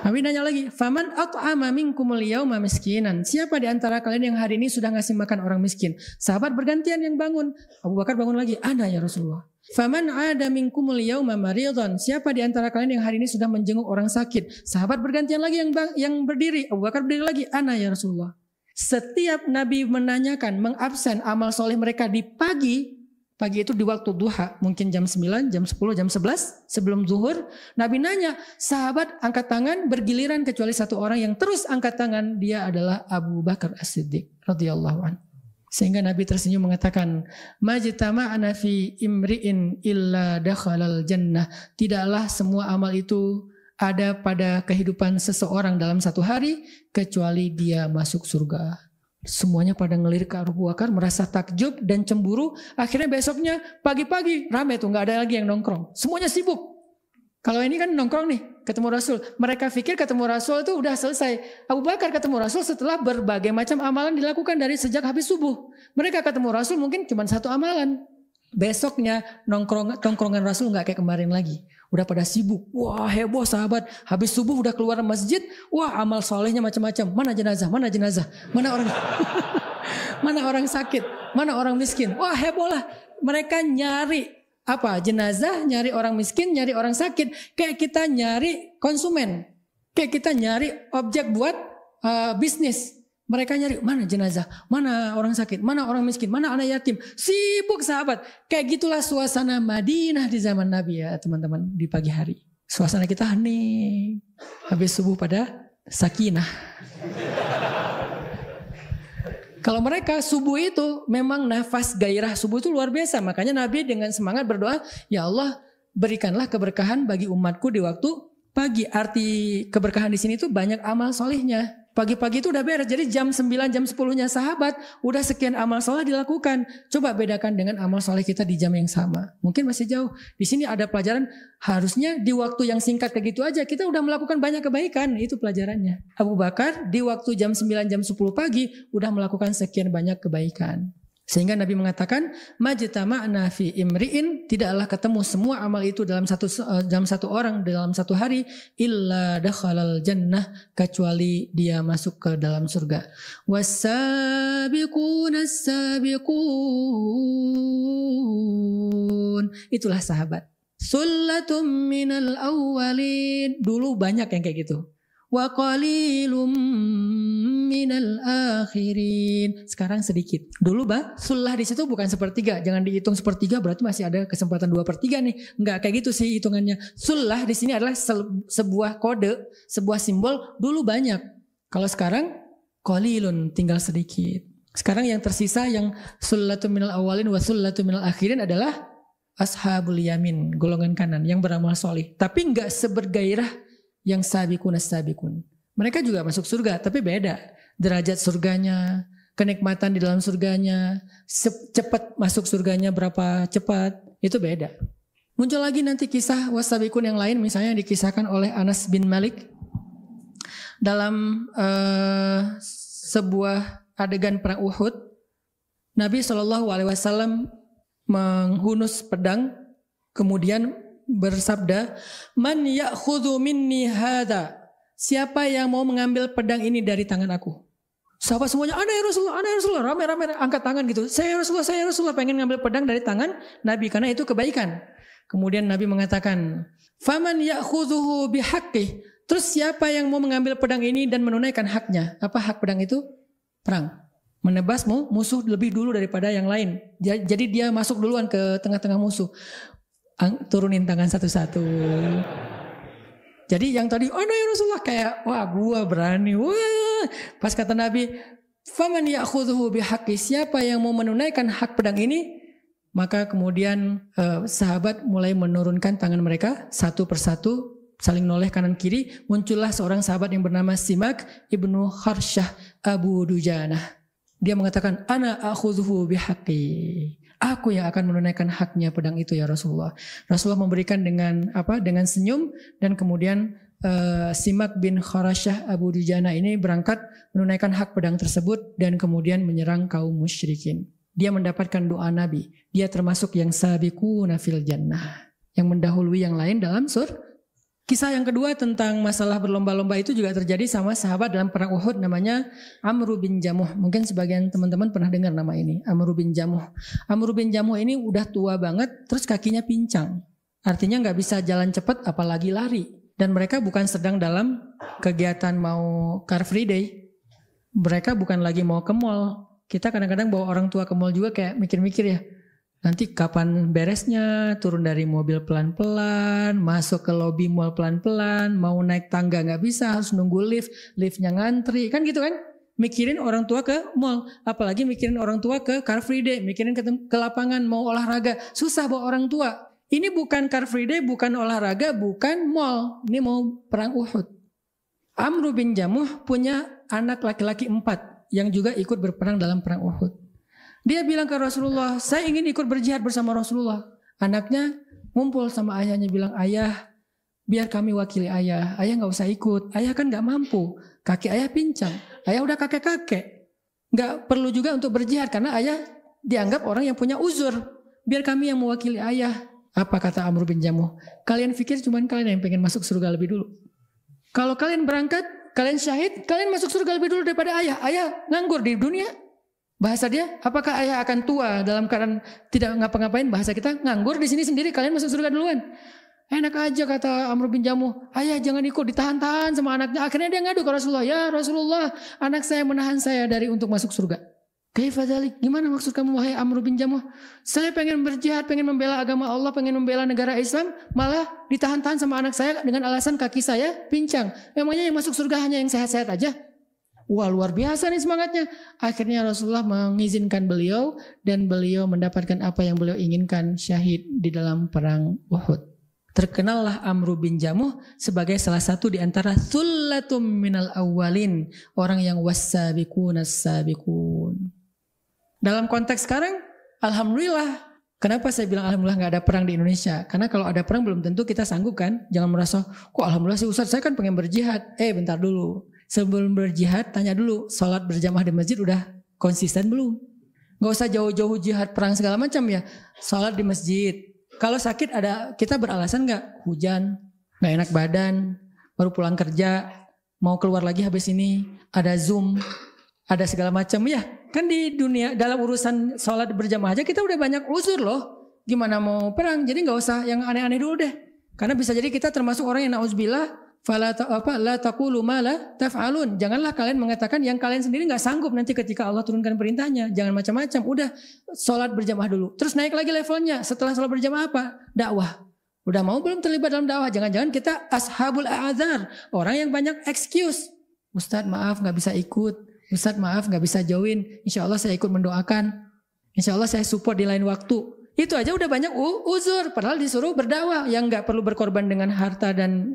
Nabi nanya lagi, faman at'ama minkumul yauma miskinan? Siapa di antara kalian yang hari ini sudah ngasih makan orang miskin? Sahabat bergantian yang bangun. Abu Bakar bangun lagi, ana ya Rasulullah. Faman ada minkumul yauma maridhan? Siapa di antara kalian yang hari ini sudah menjenguk orang sakit? Sahabat bergantian lagi yang berdiri. Abu Bakar berdiri lagi, ana ya Rasulullah. Setiap Nabi menanyakan, mengabsen amal soleh mereka di pagi itu di waktu duha, mungkin jam 9, jam 10, jam 11 sebelum zuhur, Nabi nanya, sahabat angkat tangan bergiliran kecuali satu orang yang terus angkat tangan, dia adalah Abu Bakar As-Siddiq radhiyallahu anhu. Sehingga Nabi tersenyum mengatakan, majtama'ana fi imri'in illa dakhalal jannah. Tidaklah semua amal itu ada pada kehidupan seseorang dalam satu hari kecuali dia masuk surga. Semuanya pada ngelirik ke Abu Bakar, merasa takjub dan cemburu. Akhirnya besoknya pagi-pagi rame tuh, nggak ada lagi yang nongkrong. Semuanya sibuk. Kalau ini kan nongkrong nih, ketemu Rasul. Mereka pikir ketemu Rasul itu udah selesai. Abu Bakar ketemu Rasul setelah berbagai macam amalan dilakukan dari sejak habis subuh. Mereka ketemu Rasul mungkin cuma satu amalan. Besoknya nongkrongan Rasul nggak kayak kemarin lagi. Udah pada sibuk. Wah heboh sahabat. Habis subuh udah keluar masjid. Wah amal solehnya macam-macam. Mana jenazah? Mana jenazah? Mana orang mana orang sakit? Mana orang miskin? Wah heboh lah. Mereka nyari apa? Jenazah, nyari orang miskin, nyari orang sakit. Kayak kita nyari konsumen. Kayak kita nyari objek buat bisnis. Mereka nyari mana jenazah, mana orang sakit, mana orang miskin, mana anak yatim. Sibuk sahabat. Kayak gitulah suasana Madinah di zaman Nabi ya teman-teman di pagi hari. Suasana kita hening. Habis subuh pada sakinah. Kalau mereka subuh itu memang nafas gairah subuh itu luar biasa. Makanya Nabi dengan semangat berdoa, ya Allah berikanlah keberkahan bagi umatku di waktu pagi. Arti keberkahan di sini itu banyak amal solihnya. Pagi-pagi itu udah beres. Jadi jam 9, jam 10-nya sahabat udah sekian amal soleh dilakukan. Coba bedakan dengan amal soleh kita di jam yang sama. Mungkin masih jauh. Di sini ada pelajaran harusnya di waktu yang singkat kayak gitu aja kita udah melakukan banyak kebaikan. Itu pelajarannya. Abu Bakar di waktu jam 9, jam 10 pagi udah melakukan sekian banyak kebaikan. Sehingga Nabi mengatakan, majtama'na fi imri'in, tidaklah ketemu semua amal itu dalam satu orang dalam satu hari, illa dakhalal jannah, kecuali dia masuk ke dalam surga. Wassabiquna sabiqun, itulah sahabat. Sullatum minal awwalin, dulu banyak yang kayak gitu. Wa qalilum minal akhirin. Sekarang sedikit. Dulu sullah di situ bukan sepertiga. Jangan dihitung sepertiga berarti masih ada kesempatan 2/3 nih. Enggak kayak gitu sih hitungannya. Sullah di sini adalah sebuah kode, sebuah simbol. Dulu banyak. Kalau sekarang qalilun, tinggal sedikit. Sekarang yang tersisa yang sullatun minal awalin wa sullatun minal akhirin adalah ashabul yamin, golongan kanan yang beramal solih. Tapi enggak sebergairah yang sabiqun as-sabiqun. Mereka juga masuk surga, tapi beda. Derajat surganya, kenikmatan di dalam surganya, cepat masuk surganya berapa cepat, itu beda. Muncul lagi nanti kisah wasabiqun yang lain, misalnya dikisahkan oleh Anas bin Malik dalam sebuah adegan perang Uhud. Nabi SAW menghunus pedang, kemudian bersabda, "Man ya'khudhu minni hadha?" Siapa yang mau mengambil pedang ini dari tangan aku? Sahabat semuanya, "Ana ya Rasulullah." Rame-rame angkat tangan gitu. Saya ya Rasulullah pengen ngambil pedang dari tangan Nabi karena itu kebaikan. Kemudian Nabi mengatakan, "Faman ya'khudhuhu bihaqqih?" Terus siapa yang mau mengambil pedang ini dan menunaikan haknya? Apa hak pedang itu? Perang. Menebas musuh lebih dulu daripada yang lain. Jadi dia masuk duluan ke tengah-tengah musuh. Turunin tangan satu-satu. Jadi yang tadi, "Oh no ya Rasulullah," kayak, wah gua berani. Wah. Pas kata Nabi, "Faman ya'khudhuhu bihaqqi?" Siapa yang mau menunaikan hak pedang ini? Maka kemudian sahabat mulai menurunkan tangan mereka satu persatu, saling noleh kanan kiri. Muncullah seorang sahabat yang bernama Simak ibnu Kharsyah Abu Dujanah. Dia mengatakan, "Ana akhudhuhu bihaqqi." Aku yang akan menunaikan haknya pedang itu ya Rasulullah. Rasulullah memberikan dengan senyum, dan kemudian Simak bin Kharsyah Abu Dujanah ini berangkat menunaikan hak pedang tersebut dan kemudian menyerang kaum musyrikin. Dia mendapatkan doa Nabi. Dia termasuk yang sabiquna fil jannah, yang mendahului yang lain dalam surga. Kisah yang kedua tentang masalah berlomba-lomba itu juga terjadi sama sahabat dalam perang Uhud, namanya Amr bin Jamuh. Mungkin sebagian teman-teman pernah dengar nama ini, Amr bin Jamuh. Amr bin Jamuh ini udah tua banget, terus kakinya pincang. Artinya nggak bisa jalan cepat apalagi lari. Dan mereka bukan sedang dalam kegiatan mau Car Free Day. Mereka bukan lagi mau ke mall. Kita kadang-kadang bawa orang tua ke mall juga kayak mikir-mikir ya. Nanti kapan beresnya, turun dari mobil pelan-pelan, masuk ke lobi mall pelan-pelan, mau naik tangga nggak bisa, harus nunggu liftnya ngantri, kan gitu kan? Mikirin orang tua ke mall, apalagi mikirin orang tua ke Car Free Day, mikirin ke lapangan mau olahraga, susah bawa orang tua. Ini bukan Car Free Day, bukan olahraga, bukan mall, ini mau perang Uhud. Amr bin Jamuh punya anak laki-laki 4 yang juga ikut berperang dalam perang Uhud. Dia bilang ke Rasulullah, "Saya ingin ikut berjihad bersama Rasulullah." Anaknya ngumpul sama ayahnya bilang, "Ayah, biar kami wakili ayah. Ayah gak usah ikut. Ayah kan gak mampu. Kaki ayah pincang. Ayah udah kakek-kakek. Gak perlu juga untuk berjihad karena ayah dianggap orang yang punya uzur. Biar kami yang mewakili ayah." Apa kata Amr bin Jamuh? "Kalian pikir cuma kalian yang pengen masuk surga lebih dulu? Kalau kalian berangkat, kalian syahid, kalian masuk surga lebih dulu daripada ayah. Ayah nganggur di dunia." Bahasa dia, apakah ayah akan tua dalam keadaan tidak ngapa-ngapain? Bahasa kita, nganggur di sini sendiri, kalian masuk surga duluan. Enak aja kata Amr bin Jamuh, "Ayah jangan ikut, ditahan-tahan sama anaknya." Akhirnya dia ngadu ke Rasulullah, "Ya Rasulullah, anak saya menahan saya dari untuk masuk surga." "Kaifa dzalik? Gimana maksud kamu wahai Amr bin Jamuh? Saya pengen berjihad, pengen membela agama Allah, pengen membela negara Islam, malah ditahan-tahan sama anak saya dengan alasan kaki saya pincang. Memangnya yang masuk surga hanya yang sehat-sehat aja?" Wah, luar biasa nih semangatnya. Akhirnya Rasulullah mengizinkan beliau dan beliau mendapatkan apa yang beliau inginkan, syahid di dalam perang Uhud. Terkenallah Amr bin Jamuh sebagai salah satu di antara thullatum minal awwalin, orang yang wassabiqun as-sabiqun. Dalam konteks sekarang, alhamdulillah. Kenapa saya bilang alhamdulillah nggak ada perang di Indonesia? Karena kalau ada perang belum tentu kita sanggup kan. Jangan merasa, "Kok alhamdulillah sih Ustaz, saya kan pengen berjihad." Bentar dulu. Sebelum berjihad tanya dulu, sholat berjamaah di masjid udah konsisten belum? Gak usah jauh-jauh jihad perang segala macam ya. Sholat di masjid. Kalau sakit kita beralasan gak? Hujan, gak enak badan, baru pulang kerja, mau keluar lagi habis ini, ada Zoom, ada segala macam ya. Kan di dunia dalam urusan sholat berjamaah aja kita udah banyak uzur loh. Gimana mau perang? Jadi gak usah yang aneh-aneh dulu deh. Karena bisa jadi kita termasuk orang yang na'udzubillah, la taqulu ma la taf'alun. Janganlah kalian mengatakan yang kalian sendiri nggak sanggup nanti ketika Allah turunkan perintahnya. Jangan macam-macam. Udah sholat berjamaah dulu. Terus naik lagi levelnya. Setelah sholat berjamaah apa? Dakwah. Udah mau belum terlibat dalam dakwah? Jangan-jangan kita ashabul a'adzar, orang yang banyak excuse. "Ustadz maaf nggak bisa ikut. Ustadz maaf gak bisa join, insya Allah saya ikut mendoakan, insya Allah saya support di lain waktu. Itu aja udah banyak uzur, padahal disuruh berdakwah yang nggak perlu berkorban dengan harta dan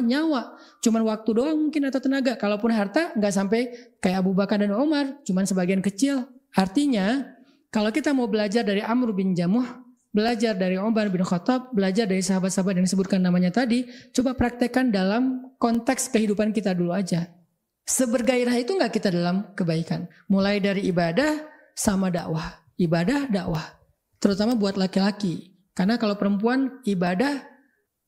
nyawa, cuman waktu doang mungkin atau tenaga. Kalaupun harta nggak sampai kayak Abu Bakar dan Umar, cuman sebagian kecil. Artinya kalau kita mau belajar dari Amr bin Jamuh, belajar dari Umar bin Khattab, belajar dari sahabat-sahabat yang disebutkan namanya tadi, coba praktekkan dalam konteks kehidupan kita dulu aja. Sebergairah itu nggak kita dalam kebaikan, mulai dari ibadah sama dakwah, ibadah dakwah. Terutama buat laki-laki. Karena kalau perempuan ibadah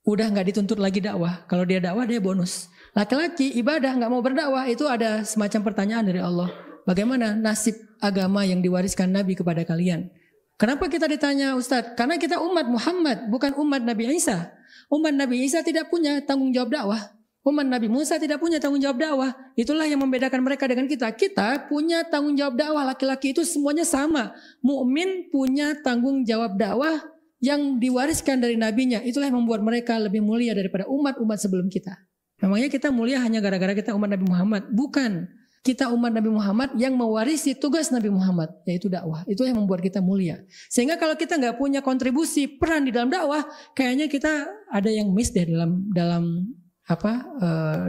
udah gak dituntut lagi dakwah. Kalau dia dakwah dia bonus. Laki-laki ibadah gak mau berdakwah, itu ada semacam pertanyaan dari Allah. Bagaimana nasib agama yang diwariskan Nabi kepada kalian? Kenapa kita ditanya Ustadz? Karena kita umat Muhammad, bukan umat Nabi Isa. Umat Nabi Isa tidak punya tanggung jawab dakwah. Umat Nabi Musa tidak punya tanggung jawab dakwah. Itulah yang membedakan mereka dengan kita. Kita punya tanggung jawab dakwah. Laki-laki itu semuanya sama. Mukmin punya tanggung jawab dakwah yang diwariskan dari nabinya. Itulah yang membuat mereka lebih mulia daripada umat-umat sebelum kita. Memangnya kita mulia hanya gara-gara kita umat Nabi Muhammad? Bukan. Kita umat Nabi Muhammad yang mewarisi tugas Nabi Muhammad, yaitu dakwah. Itu yang membuat kita mulia. Sehingga kalau kita nggak punya kontribusi peran di dalam dakwah, kayaknya kita ada yang miss deh dalam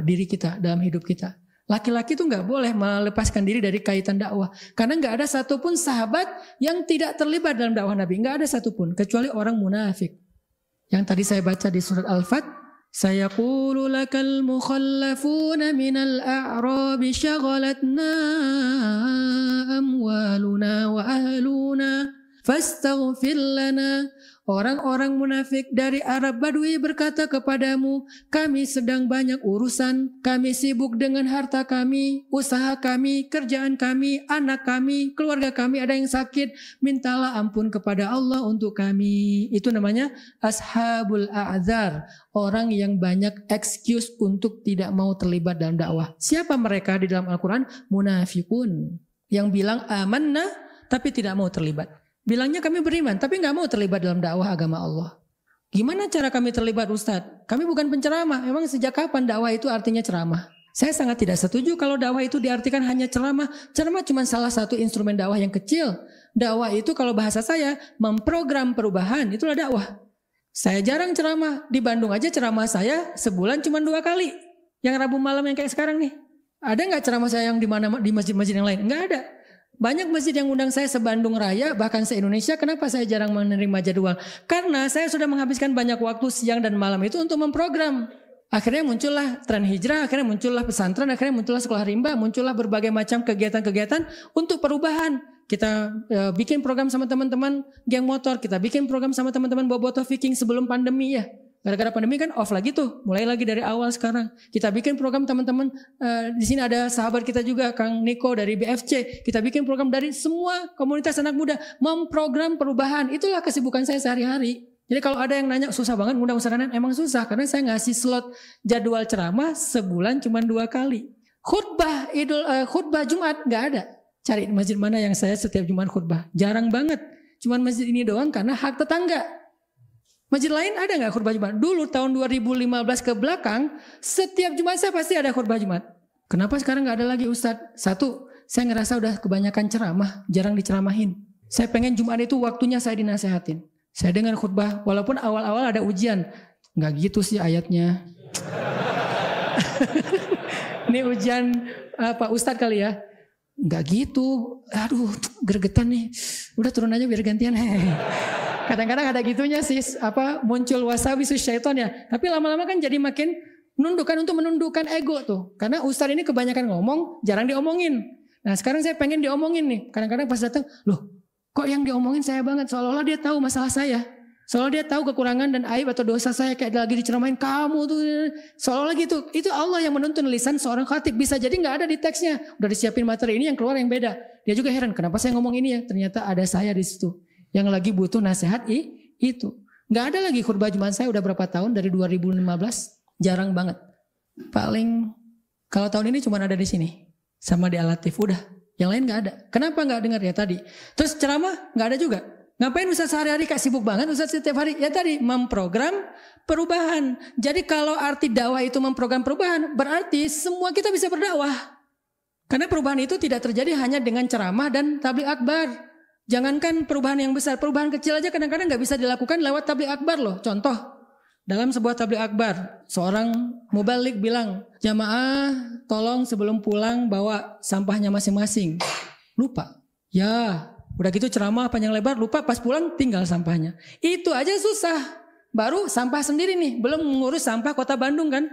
diri kita, dalam hidup kita. Laki-laki itu nggak boleh melepaskan diri dari kaitan dakwah, karena nggak ada satupun sahabat yang tidak terlibat dalam dakwah Nabi, nggak ada satupun kecuali orang munafik. Yang tadi saya baca di surat Al-Fat, sayaqulu lakal mukhallafuna minal a'rabi syaghalatna amwaluna wa ahluna fastaghfir lana. Orang-orang munafik dari Arab Badui berkata kepadamu, kami sedang banyak urusan, kami sibuk dengan harta kami, usaha kami, kerjaan kami, anak kami, keluarga kami ada yang sakit, mintalah ampun kepada Allah untuk kami. Itu namanya ashabul a'zar, orang yang banyak excuse untuk tidak mau terlibat dalam dakwah. Siapa mereka di dalam Al-Quran? Munafikun, yang bilang amanna tapi tidak mau terlibat. Bilangnya kami beriman, tapi nggak mau terlibat dalam dakwah agama Allah. Gimana cara kami terlibat Ustadz? Kami bukan penceramah. Emang sejak kapan dakwah itu artinya ceramah? Saya sangat tidak setuju kalau dakwah itu diartikan hanya ceramah. Ceramah cuma salah satu instrumen dakwah yang kecil. Dakwah itu kalau bahasa saya memprogram perubahan, itulah dakwah. Saya jarang ceramah. Di Bandung aja ceramah saya sebulan cuma 2 kali. Yang Rabu malam yang kayak sekarang nih. Ada nggak ceramah saya yang di masjid-masjid yang lain? Nggak ada. Banyak masjid yang undang saya se-Bandung Raya, bahkan se-Indonesia. Kenapa saya jarang menerima jadwal? Karena saya sudah menghabiskan banyak waktu siang dan malam itu untuk memprogram. Akhirnya muncullah tren hijrah, akhirnya muncullah pesantren, akhirnya muncullah sekolah rimba, muncullah berbagai macam kegiatan-kegiatan untuk perubahan. Kita bikin program sama teman-teman geng motor, kita bikin program sama teman-teman bobotoh Viking sebelum pandemi ya. Gara-gara pandemi kan off lagi tuh, mulai lagi dari awal sekarang. Kita bikin program teman-teman, di sini ada sahabat kita juga, Kang Niko dari BFC. Kita bikin program dari semua komunitas anak muda, memprogram perubahan. Itulah kesibukan saya sehari-hari. Jadi kalau ada yang nanya susah banget ngundang Ustaz Hanan, emang susah karena saya ngasih slot jadwal ceramah sebulan cuma 2 kali. Khutbah Jumat nggak ada. Cari masjid mana yang saya setiap Jumat khutbah. Jarang banget. Cuman masjid ini doang karena hak tetangga. Masjid lain ada nggak khutbah Jumat? Dulu tahun 2015 ke belakang, setiap Jumat saya pasti ada khutbah Jumat. Kenapa sekarang nggak ada lagi Ustadz? Satu, saya ngerasa udah kebanyakan ceramah, jarang diceramahin. Saya pengen Jumat itu waktunya saya dinasehatin. Saya dengar khutbah, walaupun awal-awal ada ujian. Nggak gitu sih ayatnya. Ini ujian Pak Ustadz kali ya. Nggak gitu. Aduh, gregetan nih. Udah turun aja biar gantian. Kadang-kadang ada gitunya sih, muncul wasawisus syaiton ya. Tapi lama-lama kan jadi makin menundukkan untuk menundukkan ego tuh. Karena Ustadz ini kebanyakan ngomong, jarang diomongin. Nah sekarang saya pengen diomongin nih. Kadang-kadang pas datang, loh kok yang diomongin saya banget? Seolah-olah dia tahu masalah saya. Seolah dia tahu kekurangan dan aib atau dosa saya, kayak lagi diceramain kamu tuh. Seolah-olah gitu. Itu Allah yang menuntun lisan seorang khatib. Bisa jadi nggak ada di teksnya. Udah disiapin materi ini yang keluar yang beda. Dia juga heran, kenapa saya ngomong ini ya? Ternyata ada saya di situ yang lagi butuh nasihat itu. Nggak ada lagi khutbah Jumat saya udah berapa tahun, dari 2015, jarang banget. Paling kalau tahun ini cuma ada di sini sama di Al-Latif, udah. Yang lain nggak ada. Kenapa nggak dengar ya tadi? Terus ceramah nggak ada juga. Ngapain Ustaz sehari-hari kak sibuk banget Ustaz setiap hari? Ya tadi memprogram perubahan. Jadi kalau arti dakwah itu memprogram perubahan, berarti semua kita bisa berdakwah. Karena perubahan itu tidak terjadi hanya dengan ceramah dan tabligh akbar. Jangankan perubahan yang besar, perubahan kecil aja kadang-kadang nggak bisa dilakukan lewat tabligh akbar loh. Contoh, dalam sebuah tabligh akbar, seorang mubalik bilang, jamaah tolong sebelum pulang bawa sampahnya masing-masing. Lupa. Ya, udah gitu ceramah panjang lebar, lupa pas pulang tinggal sampahnya. Itu aja susah. Baru sampah sendiri nih, belum mengurus sampah kota Bandung kan.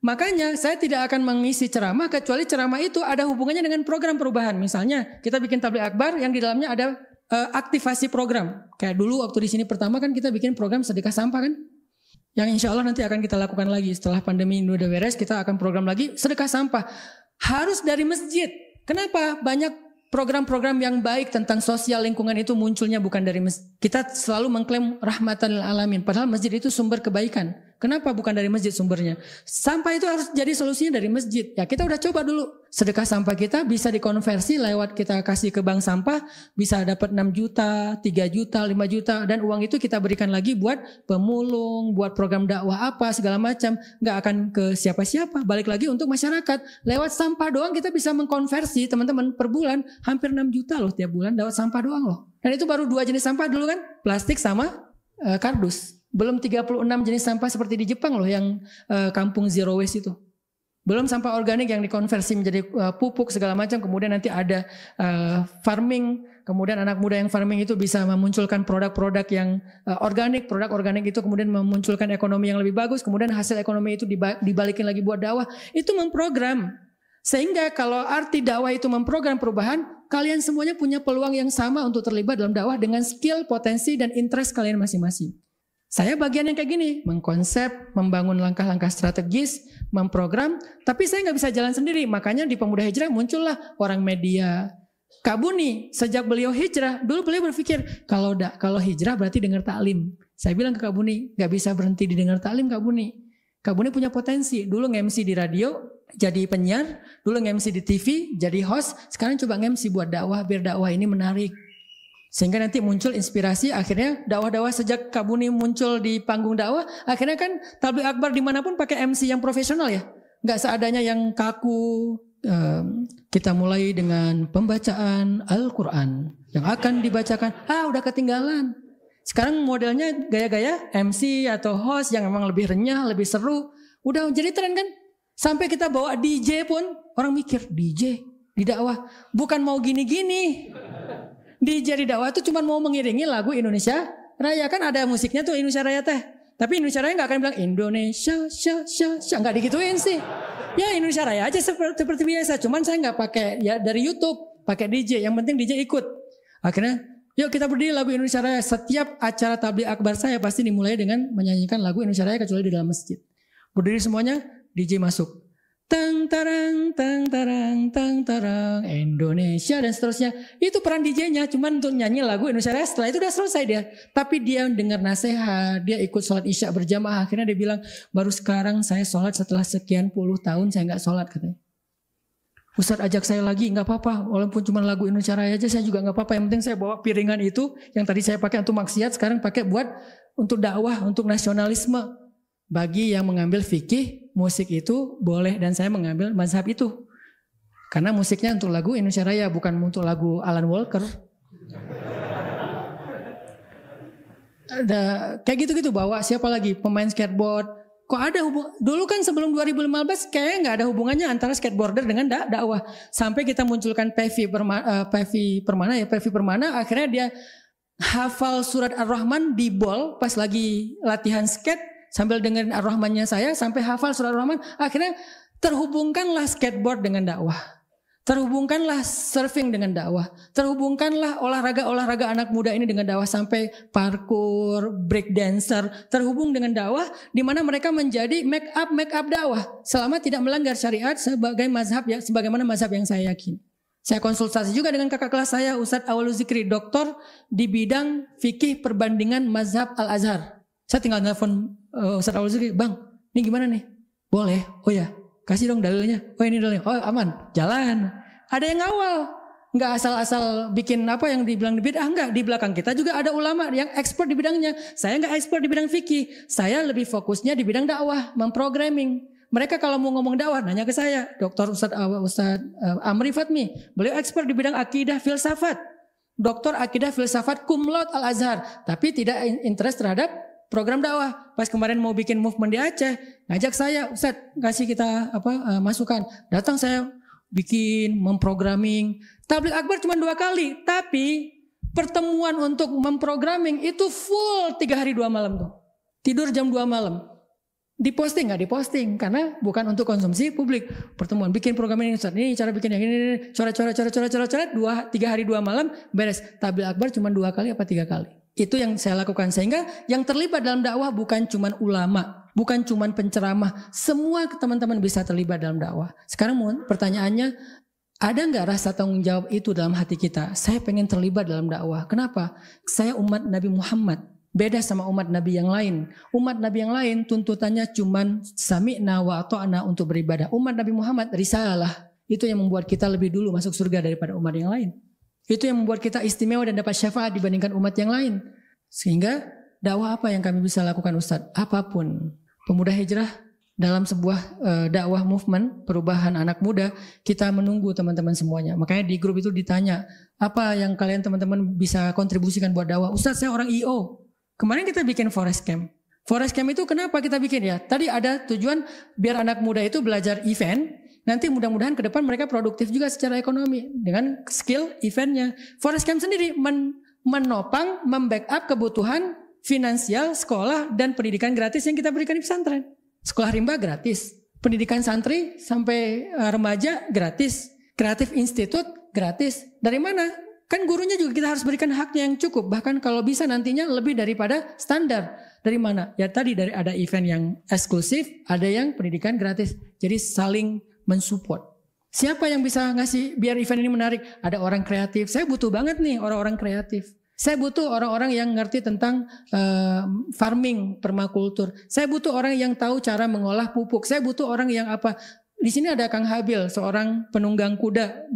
Makanya saya tidak akan mengisi ceramah kecuali ceramah itu ada hubungannya dengan program perubahan. Misalnya kita bikin tabligh akbar yang di dalamnya ada aktivasi program. Kayak dulu waktu di sini pertama kan kita bikin program sedekah sampah kan. Yang insya Allah nanti akan kita lakukan lagi setelah pandemi ini udah beres, kita akan program lagi sedekah sampah. Harus dari masjid. Kenapa? Banyak program-program yang baik tentang sosial lingkungan itu munculnya bukan dari masjid. Kita selalu mengklaim rahmatan lil alamin, padahal masjid itu sumber kebaikan. Kenapa bukan dari masjid sumbernya? Sampah itu harus jadi solusinya dari masjid. Ya kita udah coba dulu. Sedekah sampah kita bisa dikonversi lewat kita kasih ke bank sampah. Bisa dapat 6 juta, 3 juta, 5 juta. Dan uang itu kita berikan lagi buat pemulung, buat program dakwah apa segala macam. Gak akan ke siapa-siapa. Balik lagi untuk masyarakat. Lewat sampah doang kita bisa mengkonversi teman-teman per bulan. Hampir 6 juta loh tiap bulan lewat sampah doang loh. Dan itu baru 2 jenis sampah dulu kan. Plastik sama kardus. Belum 36 jenis sampah seperti di Jepang loh yang kampung zero waste itu. Belum sampah organik yang dikonversi menjadi pupuk segala macam. Kemudian nanti ada farming. Kemudian anak muda yang farming itu bisa memunculkan produk-produk yang organik. Produk organik itu kemudian memunculkan ekonomi yang lebih bagus. Kemudian hasil ekonomi itu dibalikin lagi buat dakwah. Itu memprogram. Sehingga kalau arti dakwah itu memprogram perubahan, kalian semuanya punya peluang yang sama untuk terlibat dalam dakwah dengan skill, potensi, dan interest kalian masing-masing. Saya bagian yang kayak gini, mengkonsep, membangun langkah-langkah strategis, memprogram, tapi saya nggak bisa jalan sendiri. Makanya di Pemuda Hijrah muncullah orang media. Kak Buni, sejak beliau hijrah, dulu beliau berpikir, kalau hijrah berarti dengar taklim. Saya bilang ke Kak Buni, nggak bisa berhenti didengar taklim Kak Buni. Kak Buni punya potensi, dulu nge-MC di radio, jadi penyiar, dulu nge-MC di TV, jadi host, sekarang coba nge-MC buat dakwah, biar dakwah ini menarik. Sehingga nanti muncul inspirasi, akhirnya dakwah-dakwah sejak Kak Buni muncul di panggung dakwah, akhirnya kan tabligh akbar dimanapun pakai MC yang profesional ya. Nggak seadanya yang kaku. Kita mulai dengan pembacaan Al-Quran yang akan dibacakan. Udah ketinggalan. Sekarang modelnya gaya-gaya MC atau host yang memang lebih renyah, lebih seru. Udah jadi tren kan. Sampai kita bawa DJ pun, orang mikir DJ di dakwah. Bukan mau gini-gini. DJ di dakwah itu cuma mau mengiringi lagu Indonesia Raya. Kan ada musiknya tuh Indonesia Raya teh. Tapi Indonesia Raya gak akan bilang Indonesia, gak digituin sih. Ya Indonesia Raya aja seperti biasa. Cuman saya gak pakai ya dari YouTube, pakai DJ. Yang penting DJ ikut. Akhirnya yuk kita berdiri lagu Indonesia Raya. Setiap acara tabligh akbar saya pasti dimulai dengan menyanyikan lagu Indonesia Raya kecuali di dalam masjid. Berdiri semuanya, DJ masuk. Tang tarang Indonesia dan seterusnya. Itu peran DJ-nya cuman untuk nyanyi lagu Indonesia Raya. Setelah itu udah selesai dia. Tapi dia dengar nasihat, dia ikut sholat isya berjamaah. Akhirnya dia bilang, baru sekarang saya sholat setelah sekian puluh tahun saya gak sholat katanya. Ustaz ajak saya lagi, gak apa-apa. Walaupun cuma lagu Indonesia Raya aja saya juga gak apa-apa. Yang penting saya bawa piringan itu yang tadi saya pakai untuk maksiat, sekarang pakai buat untuk dakwah, untuk nasionalisme. Bagi yang mengambil fikih, musik itu boleh, dan saya mengambil mazhab itu. Karena musiknya untuk lagu Indonesia Raya, bukan untuk lagu Alan Walker. Ada kayak gitu-gitu bawa siapa lagi? Pemain skateboard. Kok ada dulu kan sebelum 2015 kayaknya nggak ada hubungannya antara skateboarder dengan dakwah. Sampai kita munculkan Pevi Permana, akhirnya dia hafal surat Ar-Rahman di bol pas lagi latihan skate. Sambil dengerin Ar-Rahmannya saya sampai hafal surat Ar-Rahman. Akhirnya terhubungkanlah skateboard dengan dakwah. Terhubungkanlah surfing dengan dakwah. Terhubungkanlah olahraga anak muda ini dengan dakwah. Sampai parkour, break dancer. Terhubung dengan dakwah. Di mana mereka menjadi make up dakwah. Selama tidak melanggar syariat sebagaimana mazhab yang saya yakin. Saya konsultasi juga dengan kakak kelas saya Ustadz Awalul Zikri. Doktor di bidang fikih perbandingan mazhab Al-Azhar. Saya tinggal nelfon Ustadz Awal Zikri, bang, ini gimana nih? Boleh, oh ya, kasih dong dalilnya. Oh ini dalilnya, oh aman, jalan. Ada yang ngawal, nggak asal-asal bikin apa yang dibilang di bid'ah, enggak. Di belakang kita juga ada ulama yang expert di bidangnya. Saya nggak expert di bidang fikih, saya lebih fokusnya di bidang dakwah, memprogramming. Mereka kalau mau ngomong dakwah nanya ke saya, Dr. Ustadz Amri Fatmi. Beliau expert di bidang akidah filsafat. Doktor akidah filsafat cum laude Al-Azhar. Tapi tidak interest terhadap program dakwah. Pas kemarin mau bikin movement di Aceh, ngajak saya, Ustadz kasih kita masukan. Datang saya bikin, memprogramming. Tabligh akbar cuma 2 kali. Tapi pertemuan untuk memprogramming itu full 3 hari 2 malam tuh. Tidur jam 2 malam. Diposting nggak diposting karena bukan untuk konsumsi publik. Pertemuan bikin program ini, cara bikin yang ini, coret 2-3 hari 2 malam beres. Tabligh akbar cuma 2 kali apa 3 kali. Itu yang saya lakukan, sehingga yang terlibat dalam dakwah bukan cuma ulama, bukan cuma penceramah, semua teman-teman bisa terlibat dalam dakwah. Sekarang pertanyaannya, ada nggak rasa tanggung jawab itu dalam hati kita? Saya pengen terlibat dalam dakwah. Kenapa? Saya umat Nabi Muhammad. Beda sama umat Nabi yang lain. Umat Nabi yang lain tuntutannya cuman sami'na wa ata'na untuk beribadah. Umat Nabi Muhammad risalah. Itu yang membuat kita lebih dulu masuk surga daripada umat yang lain. Itu yang membuat kita istimewa dan dapat syafaat dibandingkan umat yang lain. Sehingga dakwah apa yang kami bisa lakukan Ustadz? Apapun. Pemuda Hijrah dalam sebuah dakwah movement perubahan anak muda, kita menunggu teman-teman semuanya. Makanya di grup itu ditanya, apa yang kalian teman-teman bisa kontribusikan buat dakwah? Ustadz, saya orang IO. Kemarin kita bikin forest camp. Forest camp itu kenapa kita bikin ya? Tadi ada tujuan biar anak muda itu belajar event. Nanti mudah-mudahan ke depan mereka produktif juga secara ekonomi dengan skill eventnya. Forest camp sendiri menopang, membackup kebutuhan finansial sekolah dan pendidikan gratis yang kita berikan di pesantren. Sekolah rimba gratis, pendidikan santri sampai remaja gratis, kreatif institut gratis. Dari mana? Kan gurunya juga kita harus berikan haknya yang cukup. Bahkan kalau bisa nantinya lebih daripada standar. Dari mana? Ya tadi dari ada event yang eksklusif, ada yang pendidikan gratis. Jadi saling mensupport. Siapa yang bisa ngasih biar event ini menarik? Ada orang kreatif. Saya butuh banget nih orang-orang kreatif. Saya butuh orang-orang yang ngerti tentang farming, permakultur. Saya butuh orang yang tahu cara mengolah pupuk. Saya butuh orang yang apa? Di sini ada Kang Habil, seorang penunggang kuda,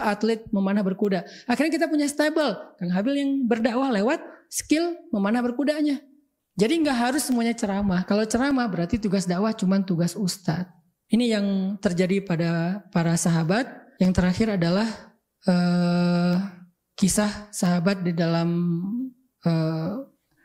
atlet memanah berkuda. Akhirnya kita punya stable, Kang Habil yang berdakwah lewat skill memanah berkudanya. Jadi nggak harus semuanya ceramah. Kalau ceramah berarti tugas dakwah cuma tugas ustadz. Ini yang terjadi pada para sahabat. Yang terakhir adalah kisah sahabat di dalam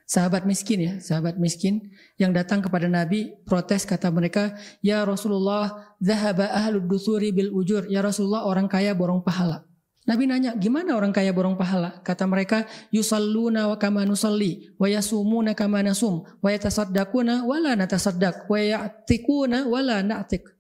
sahabat miskin ya, sahabat miskin yang datang kepada Nabi protes, kata mereka, ya Rasulullah, zahaba ahlud dusuri bil ujur, ya Rasulullah orang kaya borong pahala. Nabi nanya, gimana orang kaya borong pahala? Kata mereka, yusalluna wa kama nusalli, wa yasumuna kama nasum, wa yatasaddaquna wa la natasaddaq, wa ya'tikuna wa la na'tik.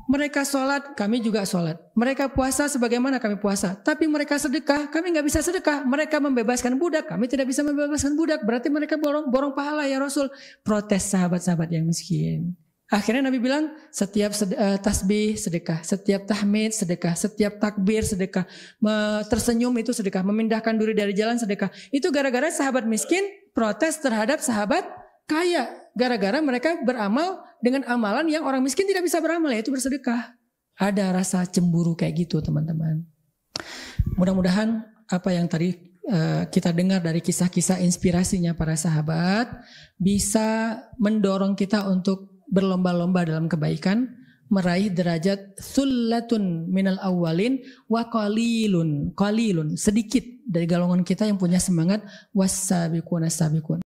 Mereka sholat, kami juga sholat. Mereka puasa sebagaimana kami puasa. Tapi mereka sedekah, kami nggak bisa sedekah. Mereka membebaskan budak, kami tidak bisa membebaskan budak. Berarti mereka borong pahala ya Rasul. Protes sahabat-sahabat yang miskin. Akhirnya Nabi bilang, setiap tasbih sedekah, setiap tahmid sedekah, setiap takbir sedekah, tersenyum itu sedekah, memindahkan diri dari jalan sedekah. Itu gara-gara sahabat miskin protes terhadap sahabat kaya. Gara-gara mereka beramal dengan amalan yang orang miskin tidak bisa beramal, yaitu bersedekah. Ada rasa cemburu kayak gitu teman-teman. Mudah-mudahan apa yang tadi kita dengar dari kisah-kisah inspirasinya para sahabat bisa mendorong kita untuk berlomba-lomba dalam kebaikan, meraih derajat sullatun minal awwalin wa qalilun sedikit dari golongan kita yang punya semangat was-sabiquna sabiqun.